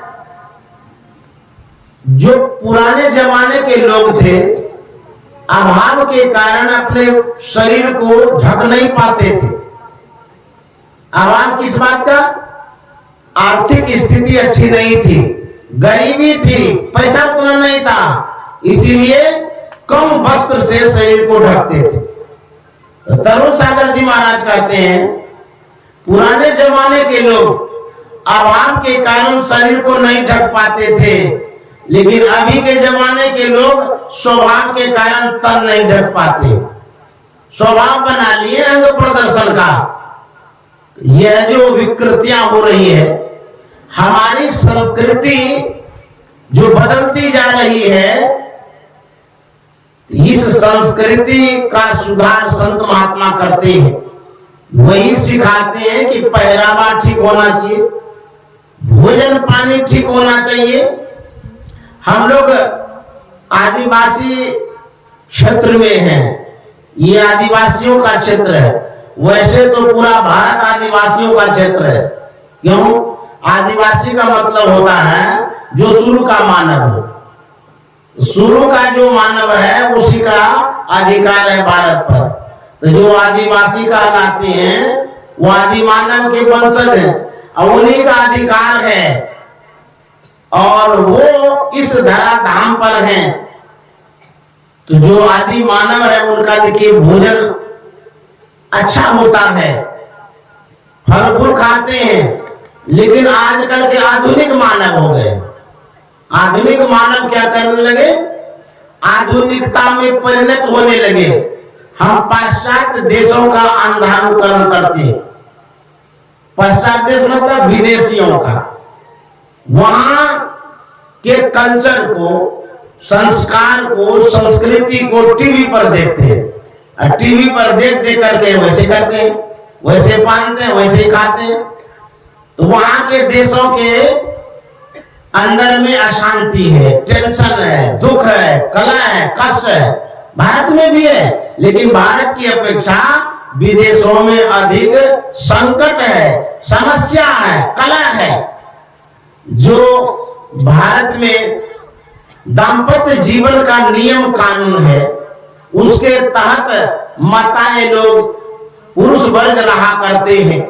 जो पुराने जमाने के लोग थे अभाव के कारण अपने शरीर को ढक नहीं पाते थे। अभाव किस बात का? आर्थिक स्थिति अच्छी नहीं थी, गरीबी थी, पैसा उतना नहीं था, इसीलिए कम वस्त्र से शरीर को ढकते थे। तरुण सागर जी महाराज कहते हैं, पुराने जमाने के लोग अभाव के कारण शरीर को नहीं ढक पाते थे, लेकिन अभी के जमाने के लोग स्वभाव के कारण तन नहीं ढक पाते, स्वभाव बना लिए अंग प्रदर्शन का। यह जो विकृतियां हो रही है, हमारी संस्कृति जो बदलती जा रही है, इस संस्कृति का सुधार संत महात्मा करते हैं। वही सिखाते हैं कि पहरावा ठीक होना चाहिए, भोजन पानी ठीक होना चाहिए। हम लोग आदिवासी क्षेत्र में हैं, ये आदिवासियों का क्षेत्र है। वैसे तो पूरा भारत आदिवासियों का क्षेत्र है। क्यों? आदिवासी का मतलब होता है जो शुरू का मानव हो। शुरू का जो मानव है उसी का अधिकार है भारत पर। तो जो आदिवासी कहलाते हैं वो आदि मानव के वंशज हैं और उन्हीं का अधिकार है, और वो इस धरा धाम पर हैं। तो जो आदि मानव है उनका देखिए भोजन अच्छा होता है, फल फूल खाते हैं। लेकिन आजकल के आधुनिक मानव हो गए, आधुनिक मानव क्या करने लगे? आधुनिकता में परिणत होने लगे। हम पाश्चात्य देशों का अंधानुकरण करते हैं। पाश्चात्य देश मतलब विदेशियों का। वहां के कल्चर को, संस्कार को, संस्कृति को टीवी पर देखते हैं, और टीवी पर देख देख करके वैसे करते हैं, वैसे पहनते हैं, वैसे खाते हैं। तो वहां के देशों के अंदर में अशांति है, टेंशन है, दुख है, कला है, कष्ट है। भारत में भी है, लेकिन भारत की अपेक्षा विदेशों में अधिक संकट है, समस्या है, कला है। जो भारत में दाम्पत्य जीवन का नियम कानून है, उसके तहत माताएं लोग, पुरुष वर्ग रहा करते हैं।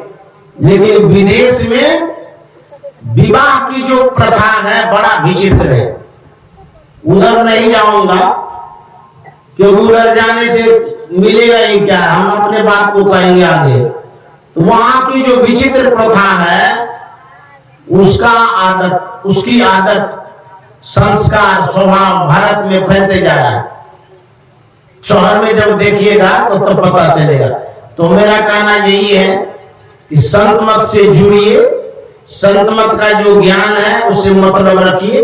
लेकिन विदेश में विवाह की जो प्रथा है बड़ा विचित्र है। उधर नहीं जाऊंगा क्योंकि उधर जाने से मिलेगा ही क्या, हम अपने बात को कहेंगे आगे। तो वहां की जो विचित्र प्रथा है, उसका आदत, उसकी आदत, संस्कार, स्वभाव भारत में फैलते जा रहा है। शहर में जब देखिएगा तो पता चलेगा। तो मेरा कहना यही है कि संत मत से जुड़िए, संत मत का जो ज्ञान है उससे मतलब रखिए,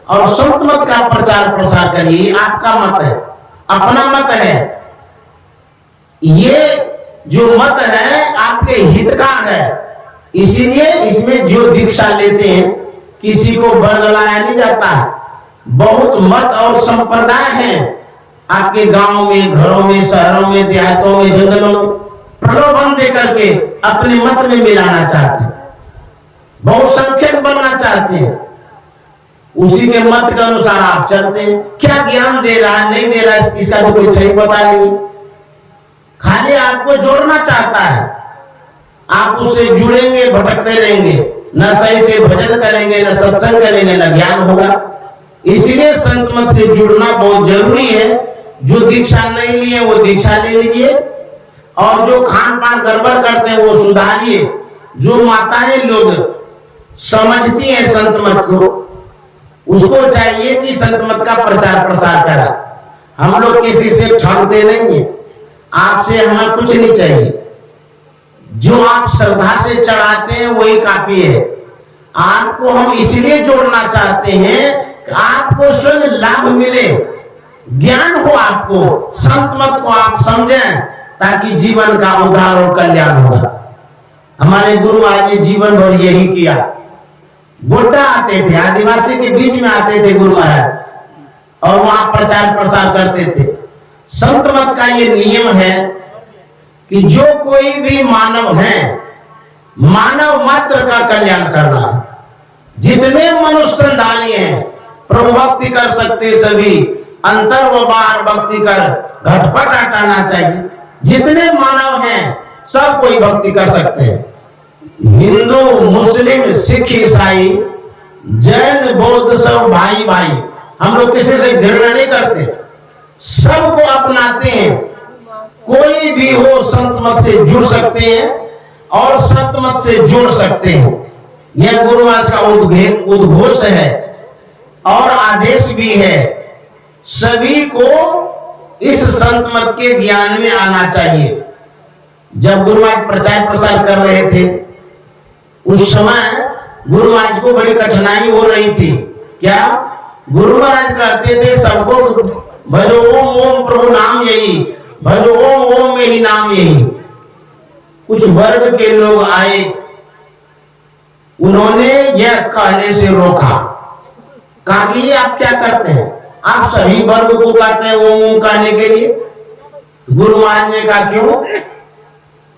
और संत मत का प्रचार प्रसार करिए। आपका मत है, अपना मत है। ये जो मत है आपके हित का है, इसीलिए इसमें जो दीक्षा लेते हैं किसी को बरगलाया नहीं जाता। बहुत मत और संप्रदाय हैं आपके गांव में, घरों में, शहरों में, देहातों में, जंगलों में, प्रलोभन दे करके अपने मत में मिलाना चाहते हैं, बहुत संख्यक बनना चाहते हैं। उसी के मत के अनुसार आप चलते हैं। क्या ज्ञान दे रहा है, नहीं दे रहा है, इसका तो कोई ठीक पता नहीं। खाली आपको जोड़ना चाहता है, आप उससे जुड़ेंगे, भटकते रहेंगे, न सही से भजन करेंगे, न सत्संग करेंगे, न ज्ञान होगा। इसलिए संत मत से जुड़ना बहुत जरूरी है। जो दीक्षा नहीं लिए वो दीक्षा ले लीजिए, और जो खान पान गड़बड़ करते हैं वो सुधारिए। जो माताएं लोग समझती हैं संत मत को, उसको चाहिए कि संत मत का प्रचार प्रसार करा। हम लोग किसी से ठगते नहीं है, आपसे हमें कुछ नहीं चाहिए। जो आप श्रद्धा से चढ़ाते हैं वही काफी है। आपको हम इसलिए जोड़ना चाहते हैं कि आपको स्वयं लाभ मिले, ज्ञान हो, आपको संत मत को आप समझें, ताकि जीवन का उद्धार और कल्याण होगा। हमारे गुरु महाराज जी जीवन भर यही किया। गोड्डा आते थे, आदिवासी के बीच में आते थे गुरु महाराज, और वहां प्रचार प्रसार करते थे। संत मत का ये नियम है कि जो कोई भी मानव है, मानव मात्र का कल्याण करना है। जितने मनुष्य तनधारी हैं, प्रभु भक्ति कर सकते सभी, अंतर व बाहर भक्ति कर घटपट हटाना चाहिए। जितने मानव हैं सब कोई भक्ति कर सकते हैं। हिंदू, मुस्लिम, सिख, ईसाई, जैन, बौद्ध सब भाई भाई। हम लोग किसी से घृणा नहीं करते, सबको अपनाते हैं। कोई भी हो संत मत से जुड़ सकते हैं और संत मत से जोड़ सकते हैं। यह गुरु महाराज का उद्घोष है और आदेश भी है। सभी को इस संत मत के ज्ञान में आना चाहिए। जब गुरु महाराज प्रचार प्रसार कर रहे थे उस समय गुरु महाराज को बड़ी कठिनाई हो रही थी। क्या? गुरु महाराज कहते थे सबको भजो ओम ओम प्रभु नाम यही, भजो ओम ओम में ही नाम यही। कुछ वर्ग के लोग आए, उन्होंने यह कहने से रोका। कहा कि ये आप क्या करते हैं, आप सभी वर्ग को कहते हैं ओम ओम कहने के लिए। गुरु महाराज ने कहा क्यों,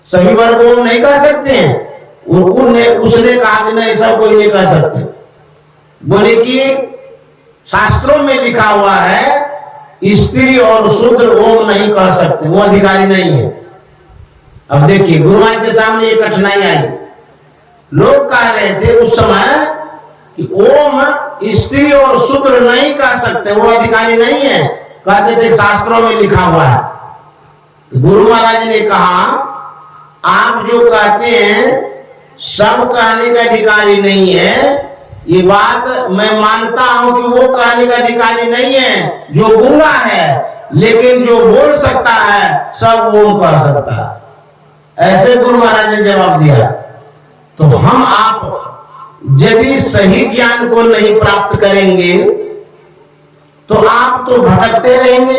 सभी वर्ग ओम नहीं कह सकते हैं? उसने कहा कि नहीं, सब कोई नहीं कह सकते। बोले कि शास्त्रों में लिखा हुआ है स्त्री और शूद्र ओम नहीं कह सकते, वो अधिकारी नहीं है। अब देखिए गुरु महाराज के सामने ये कठिनाई आई। लोग कह रहे थे उस समय कि ओम स्त्री और शूद्र नहीं कह सकते, वो अधिकारी नहीं है। कहते थे शास्त्रों में लिखा हुआ है। तो गुरु महाराज ने कहा आप जो कहते हैं सब कहने का अधिकारी नहीं है, ये बात मैं मानता हूं कि वो कहने का अधिकारी नहीं है जो गूंगा है, लेकिन जो बोल सकता है सब वो कह सकता है। ऐसे गुरु महाराज ने जवाब दिया। तो हम आप यदि सही ज्ञान को नहीं प्राप्त करेंगे तो आप तो भटकते रहेंगे,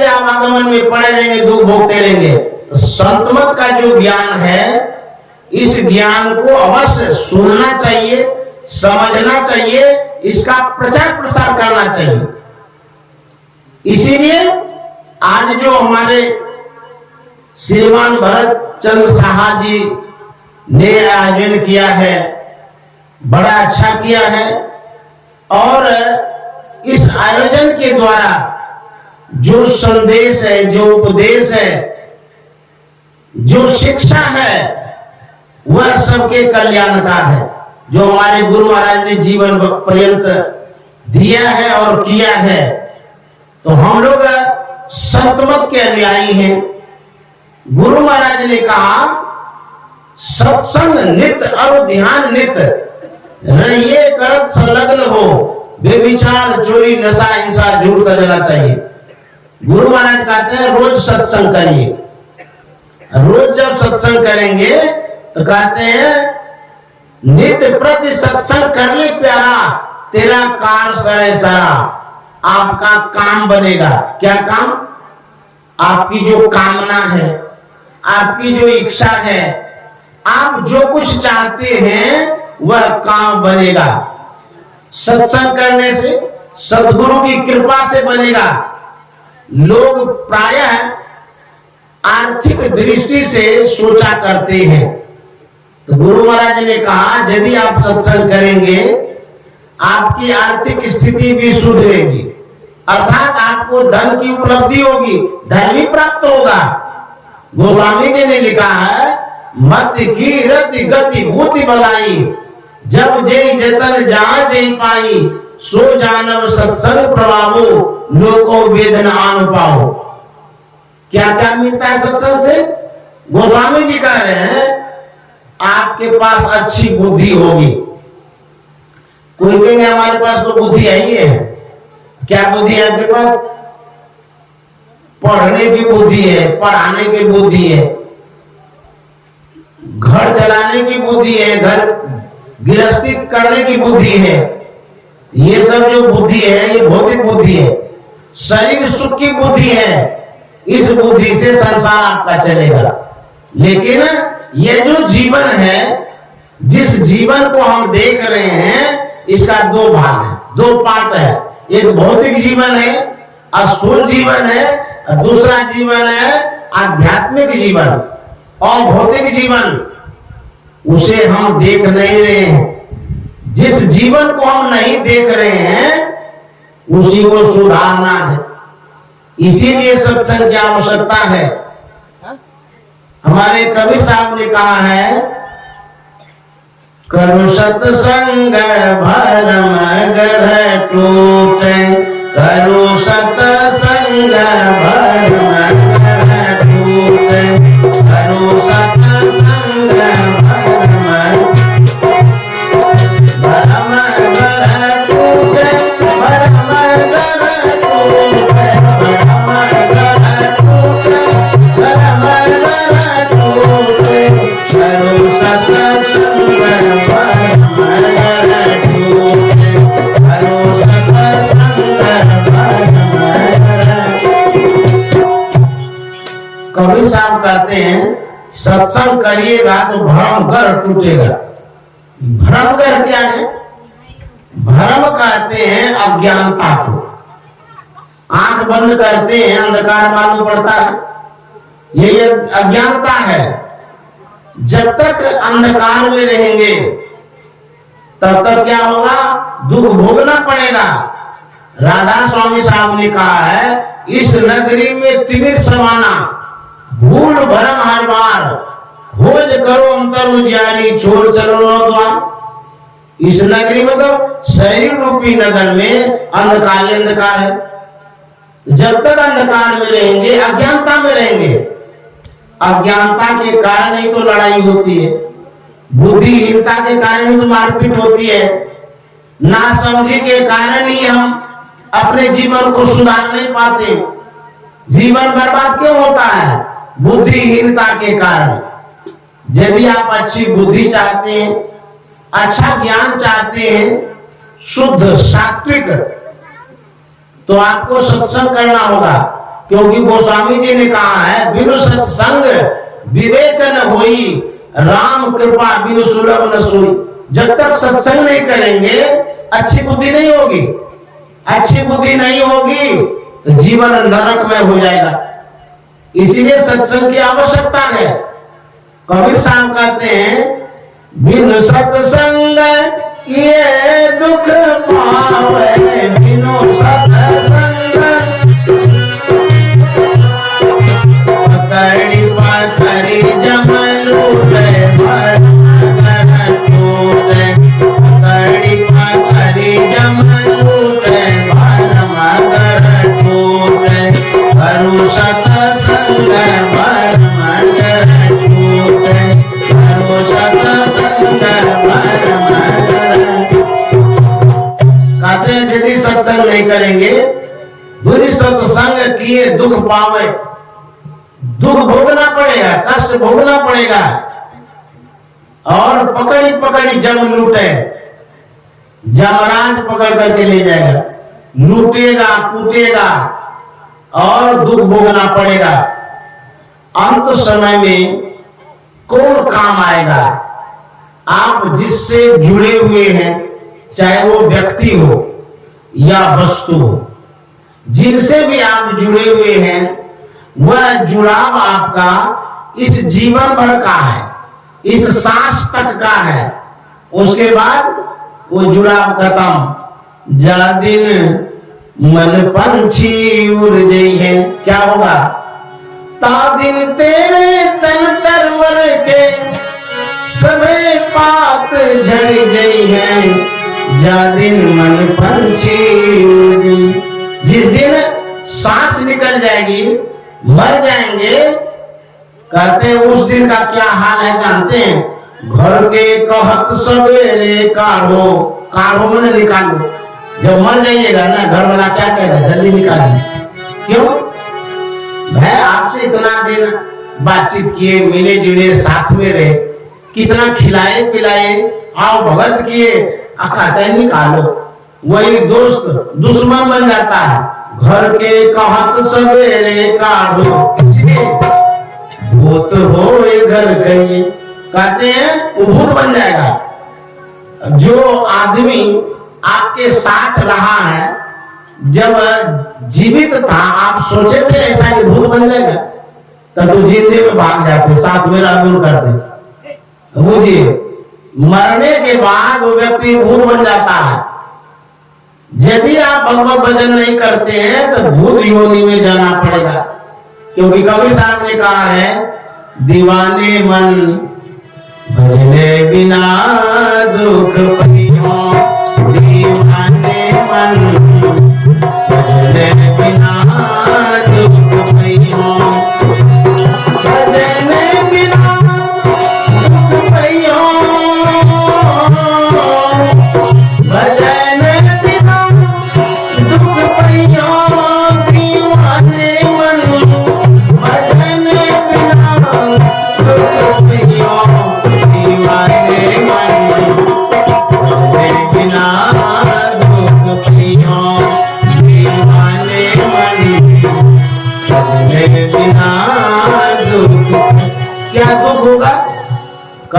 आप आगमन में पड़े रहेंगे, दुख भोगते रहेंगे। तो संत मत का जो ज्ञान है, इस ज्ञान को अवश्य सुनना चाहिए, समझना चाहिए, इसका प्रचार प्रसार करना चाहिए। इसीलिए आज जो हमारे श्रीमान भरत चंद्र साहा जी ने आयोजन किया है, बड़ा अच्छा किया है। और इस आयोजन के द्वारा जो संदेश है, जो उपदेश है, जो शिक्षा है, वह सबके कल्याण का है, जो हमारे गुरु महाराज ने जीवन पर्यंत दिया है और किया है। तो हम लोग संत मत के अनुयायी हैं। गुरु महाराज ने कहा सत्संग नित और ध्यान नित रहिए करत संलग्न हो, बेविचार चोरी नशा हिंसा झूठ तजना चाहिए। गुरु महाराज कहते हैं रोज सत्संग करिए। रोज जब सत्संग करेंगे तो कहते हैं नित्य प्रति सत्संग कर ले प्यारा, तेरा कार सरे सारा। आपका काम बनेगा। क्या काम? आपकी जो कामना है, आपकी जो इच्छा है, आप जो कुछ चाहते हैं वह काम बनेगा। सत्संग करने से, सद्गुरु की कृपा से बनेगा। लोग प्रायः आर्थिक दृष्टि से सोचा करते हैं। तो गुरु महाराज ने कहा यदि आप सत्संग करेंगे आपकी आर्थिक स्थिति भी सुधरेगी, अर्थात आपको धन की उपलब्धि होगी, धन भी प्राप्त होगा। गोस्वामी जी ने लिखा है मत की रति गति भूति बलाई, जब जय जतन जहां जय पाई, सो जानव सत्संग प्रभावो, लोको वेदना आन पाओ। क्या क्या मिलता है सत्संग से? गोस्वामी जी कह रहे हैं आपके पास अच्छी बुद्धि होगी। कोई कहेंगे हमारे पास तो बुद्धि आई है। क्या बुद्धि है आपके पास? पढ़ने की बुद्धि है, पढ़ाने की बुद्धि है, घर चलाने की बुद्धि है, घर गृहस्थी करने की बुद्धि है। ये सब जो बुद्धि है ये भौतिक बुद्धि है, शरीर सुख की बुद्धि है। इस बुद्धि से संसार आपका चलेगा। लेकिन ये जो जीवन है, जिस जीवन को हम देख रहे हैं, इसका दो भाग है, दो पार्ट है। एक भौतिक जीवन है, स्थूल जीवन है, और दूसरा जीवन है आध्यात्मिक जीवन। और भौतिक जीवन उसे हम देख नहीं रहे हैं। जिस जीवन को हम नहीं देख रहे हैं उसी को सुधारना है। इसीलिए सत्संग की आवश्यकता है। हमारे कवि साहब ने कहा है करो सत्संग भरम ग्रह टूटे, करो सत्संग भरम कहते हैं सत्संग करिएगा तो भ्रम घर टूटेगा। भ्रम घर क्या है? भ्रम कहते हैं अज्ञानता को। आंख बंद करते हैं अंधकार मालूम पड़ता है, ये अज्ञानता है। जब तक अंधकार में रहेंगे तब तक क्या होगा? दुख भोगना पड़ेगा। राधा स्वामी साहब ने कहा है इस नगरी में तिमिर समाना, भूल भरम हर बार, खोज करो अंतर उजियारी, छोड़ चलो नो द्वार। इस नगरी में तो शरीर रूपी नगर में अंधकार ही अंधकार है। जब तक अंधकार में रहेंगे, अज्ञानता में रहेंगे, अज्ञानता के कारण ही तो लड़ाई होती है, बुद्धिहीनता के कारण ही तो मारपीट होती है, नासमझी के कारण ही हम अपने जीवन को सुधार नहीं पाते। जीवन बर्बाद क्यों होता है? बुद्धिहीनता के कारण। यदि आप अच्छी बुद्धि चाहते हैं, अच्छा ज्ञान चाहते हैं, शुद्ध सात्विक, तो आपको सत्संग करना होगा। क्योंकि गोस्वामी जी ने कहा है बिनु सत्संग विवेक न होई, राम कृपा बिनु सुलभ न सोई। जब तक सत्संग नहीं करेंगे अच्छी बुद्धि नहीं होगी। अच्छी बुद्धि नहीं होगी तो जीवन नरक में हो जाएगा। इसीलिए सत्संग की आवश्यकता है। कबीर साहब कहते हैं बिनु सत्संग ये दुख पावे, बिनु सत्संग पकड़ी पकड़ी जमलू यदि सत्संग नहीं करेंगे, बुरी सत्संग किए दुख पावे, दुख भोगना पड़ेगा, कष्ट भोगना पड़ेगा। और पकड़ी पकड़ी जम लूटे, जमराज पकड़ करके ले जाएगा, लूटेगा कूटेगा और दुख भोगना पड़ेगा। अंत समय में कौन काम आएगा? आप जिससे जुड़े हुए हैं, चाहे वो व्यक्ति हो या वस्तु हो, जिनसे भी आप जुड़े हुए हैं, वह जुड़ाव आपका इस जीवन भर का है, इस सांस तक का है। उसके बाद वो जुड़ाव खत्म। जा दिन मन पंछी उड़ गई है, क्या होगा? ता दिन तेरे तन तरवर के सबे पात झड़ गई है, जा दिन मन पंछी उड़ गई। जिस दिन सांस निकल जाएगी, मर जाएंगे, कहते हैं उस दिन का क्या हाल है जानते हैं? घर के कहत सवेरे काढ़ो, काढ़ो मैंने निकालो। जब मर जाइएगा ना, घर वाला क्या कहेगा? जल्दी निकालिए। क्यों? मैं आपसे इतना दिन बातचीत किए, मिले जुले, साथ में रहे, कितना खिलाए पिलाए, आओ भगत किए, कहते हैं निकालो। वही दोस्त दुश्मन बन जाता है। घर के कहत सवेरे काढ़ो, इसलिए भूत होए घर कहिए, कहते हैं वो भूत बन जाएगा। जो आदमी आपके साथ रहा है, जब जीवित था, आप सोचे थे ऐसा कि भूत बन जाएगा, तब तो जिंदगी में भाग जाते, साथ में रागुल करते। बुझिए, मरने के बाद वो व्यक्ति भूत बन जाता है। यदि आप भगवत भजन नहीं करते हैं तो भूत योनि में जाना पड़ेगा। क्योंकि कबीर साहब ने कहा है दीवाने मन भजने बिना दुख पहियो, दीवाने मन भजने बिना दुख पहियो, भजने बिना दुख पहियो, भजने बिना दुख पहियो, दीवाने मन भजने बिना दुख पहियो, दीवाने मन भजने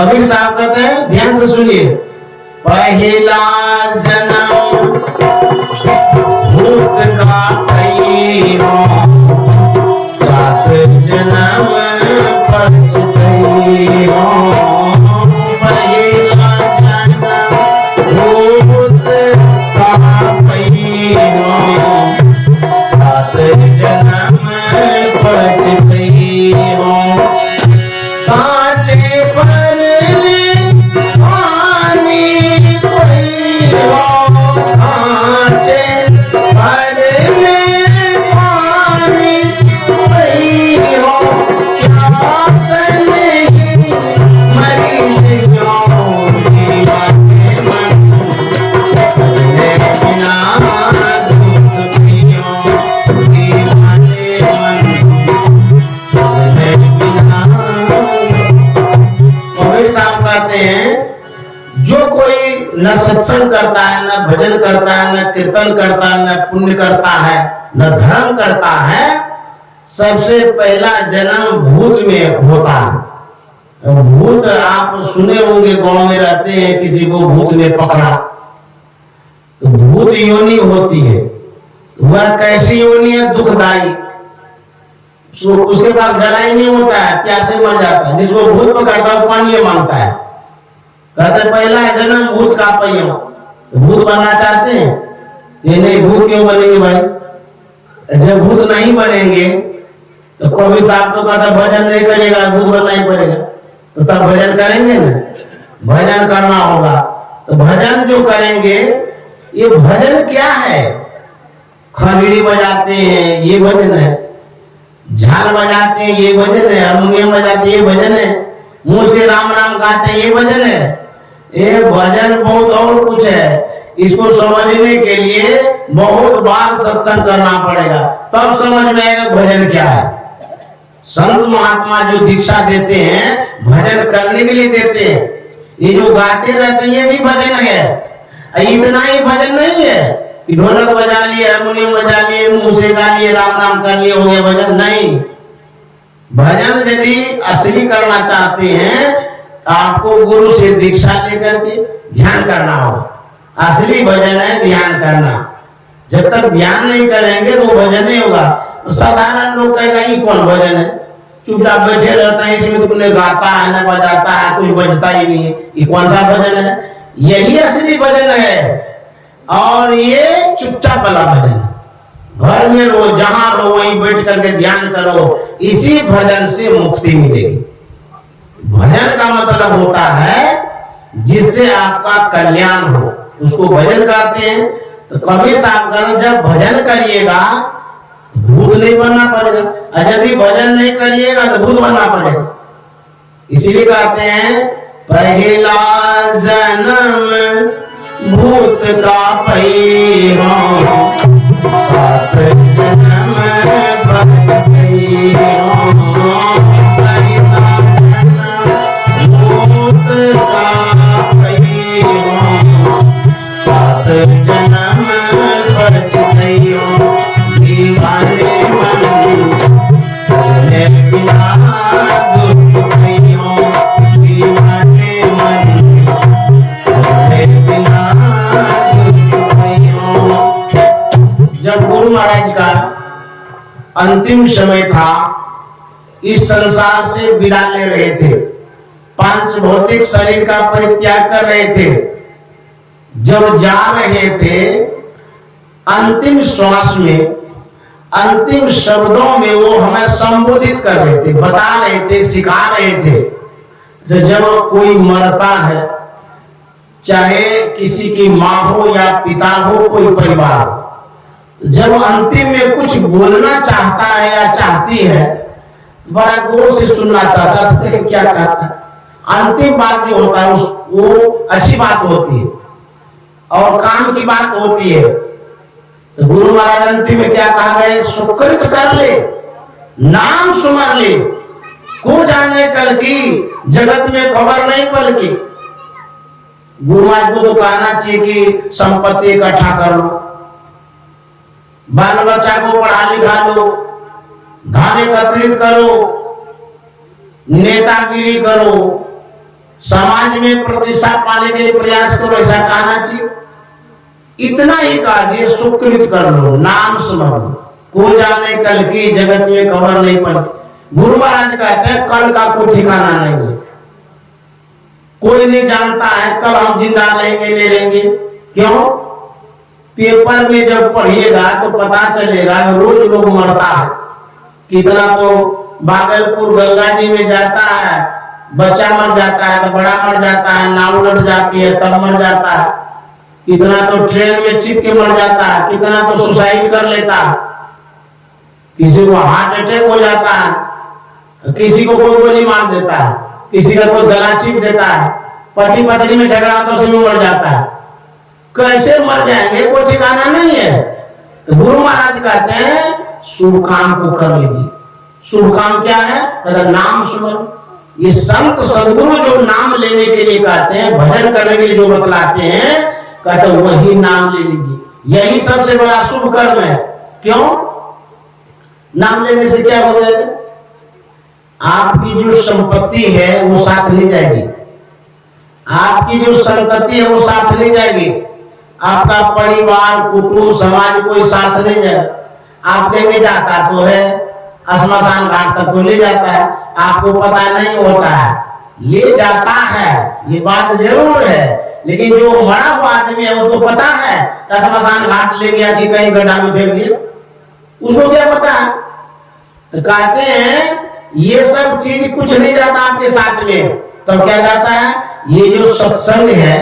कबीर साहब कहते हैं, ध्यान से सुनिए, पहला जन्म भूत का कई हो, सात जन्म पछतई हो। पहला जन्म भूत का कई हो, सात जन्म पछतई हो। कांटे पर पानी पई हो, कांटे पर पानी पई हो। प्यास नहीं मरी हो, दीवाने मन तेरे बिना दूध पियो, दीवाने मन तेरे बिना। कबीर साहब कहते हैं, जो कोई न सत्संग करता है, न भजन करता है, न कीर्तन करता है, न पुण्य करता है, न धर्म करता है, सबसे पहला जन्म भूत में होता है। भूत आप सुने होंगे, गांव में रहते हैं, किसी को भूत ने पकड़ा तो भूत योनि होती है। वह कैसी योनि है? दुखदाई। उसके पास गला ही नहीं होता है, प्यासे मर जाता है। जिसको भूत पकड़ता है पानी मांगता है। कहते पहला जन्म भूत का पहियो। तो भूत बनना चाहते हैं? ये नहीं, भूत क्यों बनेंगे भाई? जब भूत नहीं बनेंगे तो कबीर साहब तो कहता भजन नहीं करेगा, भूत बनना ही पड़ेगा। तो तब भजन करेंगे ना, भजन करना होगा। तो भजन जो करेंगे, ये भजन क्या है? खंजरी बजाते हैं, ये भजन है। झाल बजाते हैं, ये भजन है। हारमोनियम बजाते हैं, ये भजन है। मुंह से राम राम गाते हैं, ये भजन है। ये भजन बहुत और कुछ है। इसको समझने के लिए बहुत बार सत्संग करना पड़ेगा, तब समझ में आएगा भजन क्या है। संत महात्मा जो दीक्षा देते हैं, भजन करने के लिए देते हैं। ये जो गाते रहते हैं, ये भी भजन है। इतना ही भजन नहीं है कि ढोलक बजा लिए, हारमोनियम बजा लिए, मुंह से गा लिए, राम राम कर लिए, हो गया भजन। नहीं, भजन यदि असली करना चाहते हैं, आपको गुरु से दीक्षा लेकर के ध्यान करना होगा। असली भजन है ध्यान करना। जब तक ध्यान नहीं करेंगे तो भजन नहीं होगा। तो साधारण लोग कहेगा ये कौन भजन है, चुपचाप बैठे रहता है, इसमें तो न गाता है न बजाता है, कुछ बजता ही नहीं है, ये कौन सा भजन है? यही असली भजन है। और ये चुपचाप वाला भजन, घर में रहो, जहां रहो, वहीं बैठ करके ध्यान करो, इसी भजन से मुक्ति मिलेगी। भजन का मतलब होता है जिससे आपका कल्याण हो, उसको भजन कहते हैं। तो कबीर साहब कहते जब भजन करिएगा भूत नहीं बनना पड़ेगा, और यदि भजन नहीं करिएगा तो भूत बनना पड़ेगा। इसीलिए कहते हैं पहला जन्म भूत का पहियो, सात जन्म पछतई हो। पहला जन्म भूत का पहियो, सात जन्म पछतई हो। दीवाने मन तेरे बिना दूध पियो, दीवाने मन तेरे बिना दूध पियो। जब गुरु महाराज का अंतिम समय था, इस संसार से विदा ले रहे थे, पांच भौतिक शरीर का परित्याग कर रहे थे। जब जा रहे थे, अंतिम श्वास में, अंतिम शब्दों में वो हमें संबोधित कर रहे थे, बता रहे थे, सिखा रहे थे। जब कोई मरता है, चाहे किसी की माँ हो या पिता हो, कोई परिवार, जब अंतिम में कुछ बोलना चाहता है या चाहती है, बड़ा गौर से सुनना चाहता है क्या कहता है। अंतिम बात जो होता है वो अच्छी बात होती है और काम की बात होती है। तो गुरु महाराज अंतिम में क्या कहा गए? सुकृत कर ले, नाम सुमर ले, को जाने कल की, जगत में खबर नहीं पल की। गुरु महाराज को तो कहना चाहिए कि संपत्ति इकट्ठा कर लो, बाल बच्चा को पढ़ा लिखा लो, धन एकत्रित करो, नेतागिरी करो, समाज में प्रतिष्ठा पाने के लिए प्रयास करो, ऐसा कहना चाहिए। इतना ही कहा दिए, सुकृत कर लो, नाम स्मरण। को जाने कल की जगत में खबर नहीं पड़ी। गुरु महाराज कहते हैं कल का कोई ठिकाना नहीं है, कोई नहीं जानता है कल हम जिंदा रहेंगे नहीं रहेंगे। क्यों? पेपर में जब पढ़िएगा तो पता चलेगा रोज लोग मरता है। कितना तो भागलपुर गंगा जी में जाता है, बच्चा मर जाता है तो बड़ा मर जाता है, नाव उलट जाती है तब मर जाता है। कितना तो ट्रेन में चिप के मर जाता है, कितना तो सुसाइड कर लेता है, किसी को हार्ट अटैक हो जाता है, किसी को कोई गोली मार देता है, किसी का कोई गला छीप देता है, पति पत्नी में झगड़ा तो उसमें मर जाता है। कैसे मर जाएंगे कोई ठिकाना नहीं है। तो गुरु महाराज कहते हैं शुभ काम को कर लीजिए। शुभ काम क्या है? नाम सुमरण। ये संत सदगुरु जो नाम लेने के लिए कहते हैं, भजन करने के लिए जो बतलाते हैं, कहते हैं वही नाम ले लीजिए। यही सबसे बड़ा शुभ कर्म है। क्यों? नाम लेने से क्या हो जाएगा? आपकी जो संपत्ति है वो साथ ले जाएगी, आपकी जो संतति है वो साथ ले जाएगी, आपका परिवार कुटुंब समाज कोई साथ ले जाएगा। आप लेके जाता तो है, श्मशान घाट तक तो ले जाता है, आपको पता नहीं होता है, ले जाता है, ये बात जरूर है। लेकिन जो मरा हुआ आदमी है उसको पता है श्मशान घाट ले गया कि कहीं गड्ढा में फेंक दिया, उसको क्या पता है? तो कहते हैं ये सब चीज कुछ नहीं जाता आपके साथ में। तब क्या जाता है? ये जो सत्संग है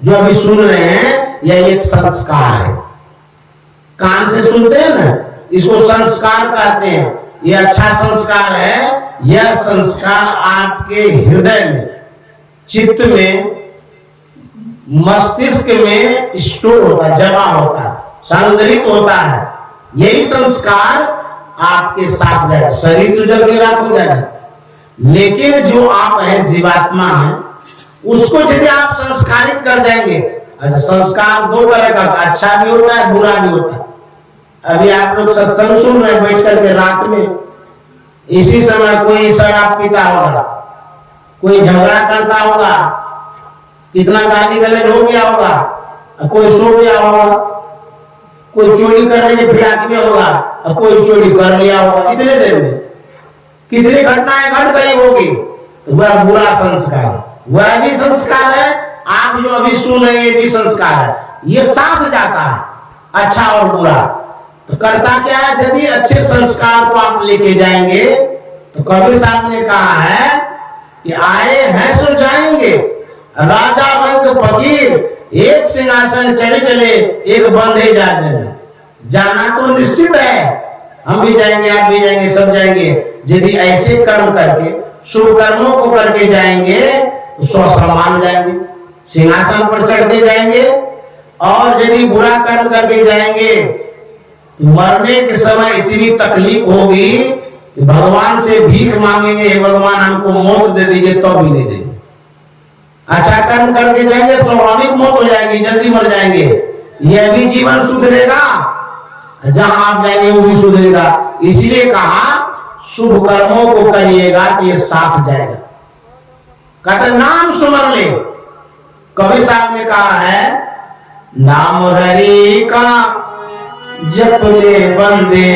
जो अभी सुन रहे हैं, यह एक संस्कार है। कान से सुनते हैं ना, इसको संस्कार कहते हैं। ये अच्छा संस्कार है। यह संस्कार आपके हृदय में, चित्त में, मस्तिष्क में स्टोर होता है, जमा होता है, संग्रहित होता है। यही संस्कार आपके साथ जाएगा। शरीर तो जल के राख हो जाएगा, लेकिन जो आप हैं जीवात्मा है, उसको यदि आप संस्कारित कर जाएंगे। अच्छा, संस्कार दो तरह का, अच्छा भी होता है बुरा भी होता है। अभी आप लोग सत्संग सुन रहे बैठ करके रात में, इसी समय कोई शराब पीता होगा, कोई झगड़ा करता होगा, कितना गाली गलौज हो गया होगा, कोई सो गया होगा, कोई चोरी करने के फिराक में होगा, कोई चोरी कर लिया होगा। इतने देर में कितनी घटनाएं घट गई होगी। तो वह बुरा संस्कार, वह भी संस्कार है। आप जो अभी सुन रहे हैं ये भी संस्कार है। ये साथ जाता है, अच्छा और बुरा। तो करता क्या है? यदि अच्छे संस्कार को आप लेके जाएंगे तो कबीर साहब ने कहा है कि आए हैं सो जाएंगे, राजा रंग फकीर, एक सिंहासन चले चले एक बंधे जा देंगे। जाना तो निश्चित है, हम भी जाएंगे, आप भी जाएंगे, सब जाएंगे। यदि ऐसे कर्म करके, शुभ कर्मों को करके जाएंगे तो स्व सम्मान जाएंगे, सिंहासन पर चढ़ के जाएंगे। और यदि बुरा कर्म करके जाएंगे तो मरने के समय इतनी तकलीफ होगी कि भगवान से भीख मांगेंगे, हे भगवान हमको मौत दे दीजिए, तो भी नहीं देंगे। अच्छा कर्म करके जाएंगे, स्वाभाविक मौत हो जाएगी, जल्दी मर जाएंगे। यह भी जीवन सुधरेगा, जहां आप जाएंगे वो भी सुधरेगा। इसलिए कहा शुभ कर्मों को करिएगा तो ये साथ जाएगा। कहते नाम सुमर ले। कबीर साहब ने कहा है नाम हरि का जप ले बंदे,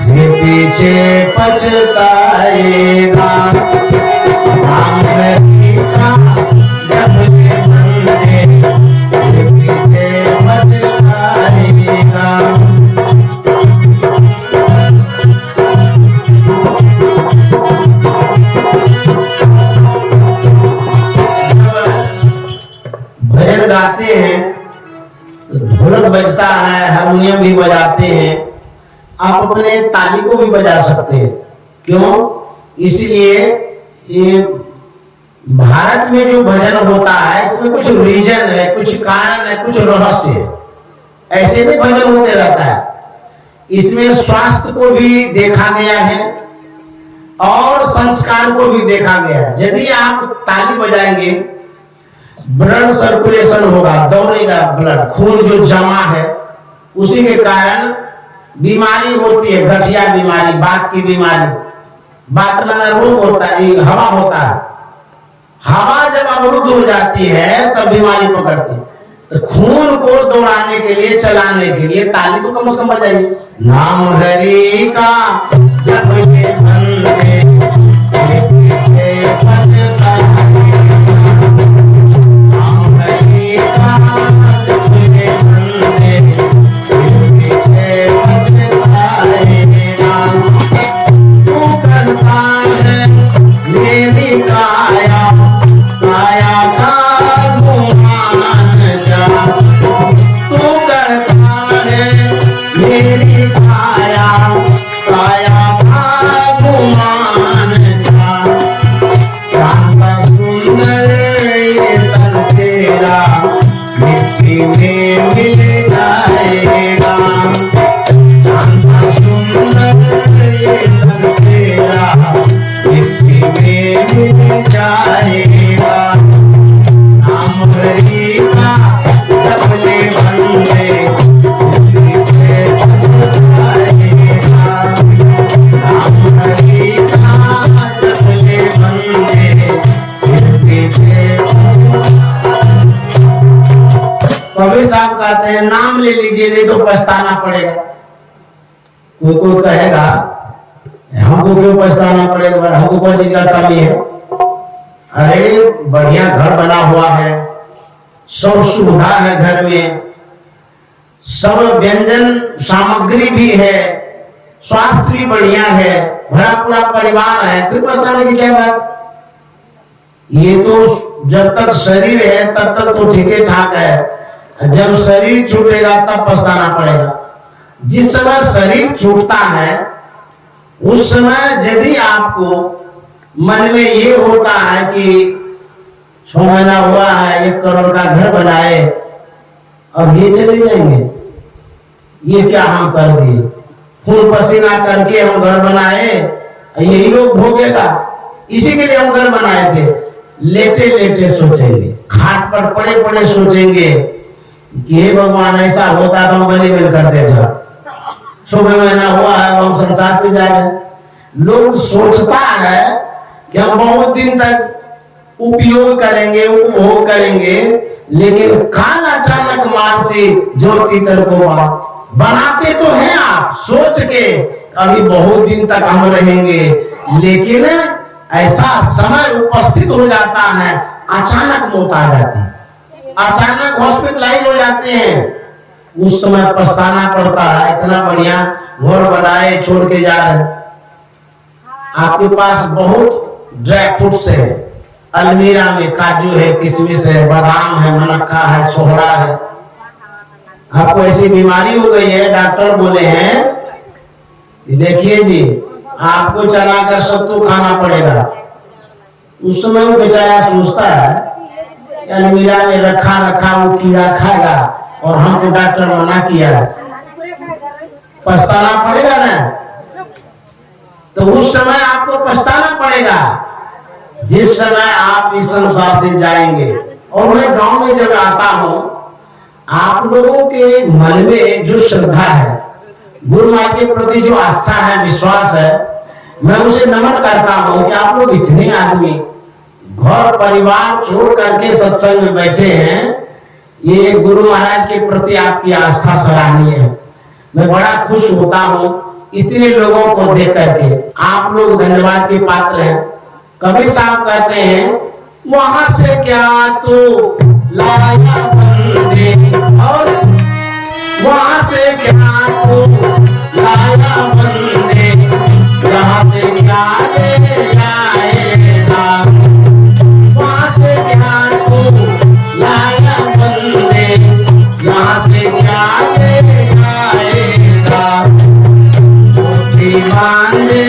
ये पीछे पछताएगा। नाम हरि का जप ले बंदे, ये पीछे पछताएगा। भजन गाते हैं, ढोलक बजता है, हारमोनियम भी बजाते हैं, आप अपने ताली को भी बजा सकते हैं। क्यों? इसलिए ये भारत में जो भजन होता है इसमें कुछ रीजन है, कुछ कारण है, कुछ रहस्य है। ऐसे नहीं भजन होते रहता है। इसमें स्वास्थ्य को भी देखा गया है और संस्कार को भी देखा गया है। यदि आप ताली बजाएंगे, ब्लड सर्कुलेशन होगा, दौड़ेगा ब्लड, खून जो जमा है, उसी के कारण बीमारी होती है, गठिया बीमारी, बात की बीमारी। बात माना रोग होता है, हवा होता है, हवा जब अवरुद्ध हो जाती है तब बीमारी पकड़ती है। तो खून को दौड़ाने के लिए, चलाने के लिए ताली तो कम से कम बजाइए। नाम हरि का जप ले बंदे, पीछे पछताए। नाम हरि का जप ले बंदे, पीछे पछताए। तू करता है मेरी काया, काया का गुमान जा। तू करता है मेरी काया, काया का गुमान जा। चांद सुंदर ये तन तेरा मिट्टी में मिल जाएगा। चांद सुंदर ये तन तेरा मिट्टी में मिल जाएगा। नाम हरि का जप ले बंदे, पीछे पछताएगा। नाम हरि का जप ले बंदे, पीछे कबीर साहब कहते हैं नाम ले लीजिए नहीं तो पछताना पड़ेगा। कोई कहेगा हमको क्यों पछताना पड़ेगा, हमको कोई चीज का कमी है। अरे बढ़िया घर बना हुआ है, सब सुविधा है घर में, सब व्यंजन सामग्री भी है, स्वास्थ्य भी बढ़िया है, भरा पूरा परिवार है, फिर पछताने की क्या बात। ये तो जब तक शरीर है तब तक तो ठीक ठाक है, जब शरीर छूटेगा तब पछताना पड़ेगा। जिस समय शरीर छूटता है उस समय यदि आपको मन में ये होता है कि 6 महीना हुआ है 1 करोड़ का घर बनाए, अब ये चले जाएंगे, ये क्या हम कर दिए, खून पसीना करके हम घर बनाए, यही लोग भोगेगा, इसी के लिए हम घर बनाए थे। लेटे लेटे सोचेंगे, खाट पर पड़े पड़े सोचेंगे कि हे भगवान ऐसा होता तो हम बने मिल करते घर। 6 महीना हुआ है हम संसार से जा रहे हैं। लोग सोचता है कि हम बहुत दिन तक उपयोग करेंगे, उपभोग करेंगे, लेकिन काल अचानक मार से ज्योति तर को बनाते तो हैं आप सोच के अभी बहुत दिन तक हम रहेंगे, लेकिन ऐसा समय उपस्थित हो जाता है, अचानक मौत आ जाती है, अचानक हॉस्पिटलाइज हो जाते हैं, उस समय पछताना पड़ता है। इतना बढ़िया घर बनाए छोड़ के जा रहे, आपके पास बहुत ड्राई फ्रूट्स है, अलमीरा में काजू है, किशमिश है, बादाम है, मनक्का है, छोहरा है, आपको ऐसी बीमारी हो गई है, डॉक्टर बोले हैं देखिए जी आपको चना का सत्तू खाना पड़ेगा। उस समय वो बेचारा सोचता है अलमीरा में रखा रखा वो कीड़ा खाएगा और हमको डॉक्टर मना किया, पछताना पड़ेगा ना। तो उस समय आपको पछताना पड़ेगा जिस समय आप इस संसार से जाएंगे। और मैं गांव में जब आता हूँ, आप लोगों के मन में जो श्रद्धा है, गुरु माँ के प्रति जो आस्था है, विश्वास है, मैं उसे नमन करता हूँ कि आप लोग इतने आदमी घर परिवार छोड़ करके सत्संग में बैठे हैं। ये गुरु महाराज के प्रति आपकी आस्था सराहनीय है, मैं बड़ा खुश होता हूँ इतने लोगों को देख करके। आप लोग धन्यवाद के पात्र हैं। कबीर साहब कहते हैं वहां से क्या तू लाया बंदे, और वहां से क्या तू लाया बंदे, यहाँ से क्या ले आएगा, वहां से क्या तू लाया बंदे, यहाँ से क्या ले आएगा। मुट्ठी बांधे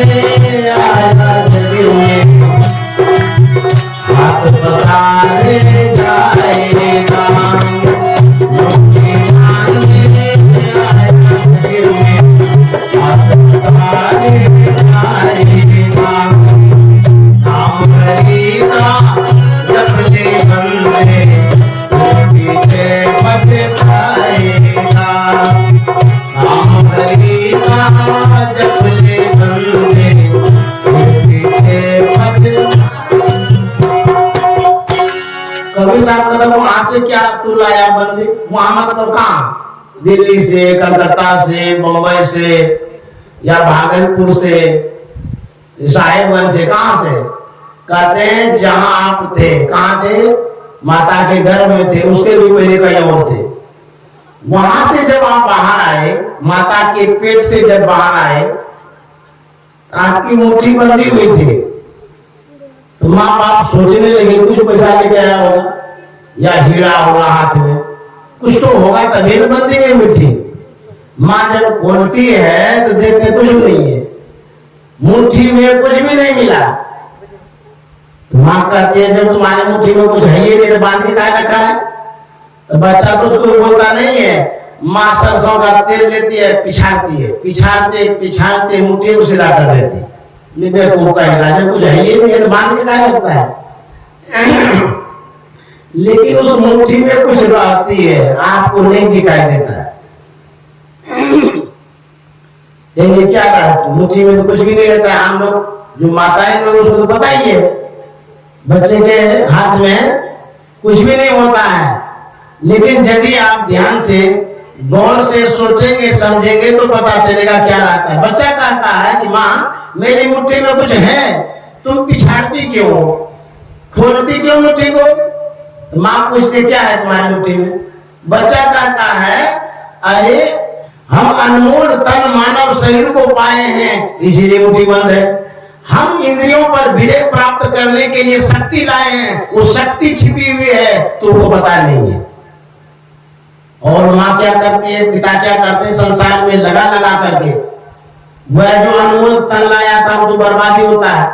आया जग में, हाथ पसारे जाएगा। मुट्ठी बांधे आया जग में, हाथ पसारे जाएगा। नाम हरि का जप ले बंदे, पीछे पछताएगा। नाम हरि का जप ले बंदे, पीछे पछताएगा। से क्या तू लाया बंदी? वहां मतलब कहाँ? दिल्ली से, कलकत्ता से, बम्बई से या भागलपुर से, साहेबगंज से, कहां से? कहते हैं जहां आप थे। कहां थे? माता के गर्भ में थे, उसके भी पहले कहीं और थे। वहां से जब आप बाहर आए, माता के पेट से जब बाहर आए, आपकी मुट्ठी बंधी हुई थी। तो माँ बाप सोचने लगे कुछ पैसा लेके आया होगा या हीरा होगा हाथ में, कुछ तो होगा तभी तो बंदी गई मुट्ठी। माँ जब खोलती है तो देखते कुछ नहीं है, मुट्ठी में कुछ भी नहीं मिला। तो माँ कहती है जब तुम्हारे मुट्ठी में कुछ है ही नहीं तो बांध के क्या रखा है? तो बच्चा तो उसको बोलता नहीं है। माँ सरसों का तेल लेती है, पिछाड़ती है, पिछाड़ते पिछाड़ते मुट्ठी को सीधा कर देती है। बेवकूफ कहेगा जब कुछ है ही नहीं है तो बांध के क्या रखता है? लेकिन उस मुट्ठी में कुछ रहती है, आपको नहीं दिखाई देता है। ये क्या रहता? मुट्ठी में तो कुछ भी नहीं रहता है। हम लोग जो माताएं लोग उसको तो पता ही है, बच्चे के हाथ में कुछ भी नहीं होता है। लेकिन यदि आप ध्यान से गौर से सोचेंगे समझेंगे तो पता चलेगा क्या रहता है। बच्चा कहता है कि माँ मेरी मुट्ठी में कुछ है, तुम पिछाड़ती क्यों, खोलती क्यों मुट्ठी को? माँ पूछती क्या है तुम्हारी मुट्ठी में? बच्चा कहता है अरे हम अनमोल तन मानव शरीर को पाए हैं इसीलिए मुट्ठी बंद है। हम इंद्रियों पर विजय प्राप्त करने के लिए शक्ति लाए हैं, वो शक्ति छिपी हुई है तो वो पता नहीं है। और माँ क्या करती है, पिता क्या करते हैं, संसार में लगा लगा करके वह जो अनमोल तन लाया था वो तो बर्बादी होता है।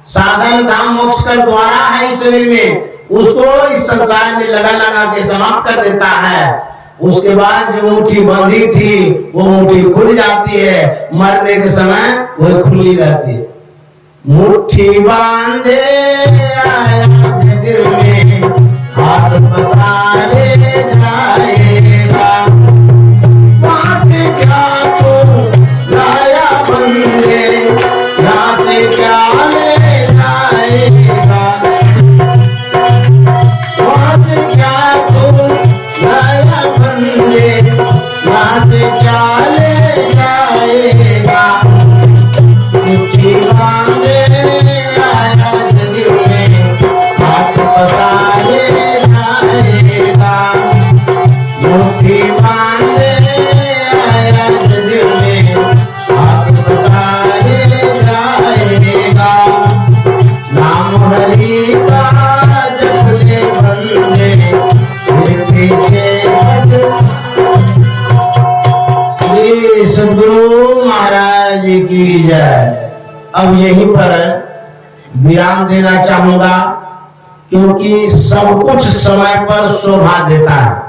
साधन धाम मोक्ष का द्वारा है इस शरीर में, उसको इस संसार में लगा लगा के समाप्त कर देता है। उसके बाद जो मुट्ठी बंधी थी वो मुट्ठी खुल जाती है, मरने के समय वो खुली रहती है। मुट्ठी बांधे आया जग में, हाथ पसारे जाएगा, वहां से क्या तो लाया बंदे, यहाँ से क्या ले जाएगा, वहां से क्या तो लाया बंदे, यहाँ से क्या ले जाएगा। मुट्ठी बांधे आया जग में, हाथ पसारे जाएगा, मुट्ठी बांधे आया जग में, हाथ पसारे जाएगा। नाम हरि का जप ले बंदे, फिर पीछे श्री सद्गुरु महाराज की जय। अब यहीं पर विराम देना चाहूंगा क्योंकि सब कुछ समय पर शोभा देता है।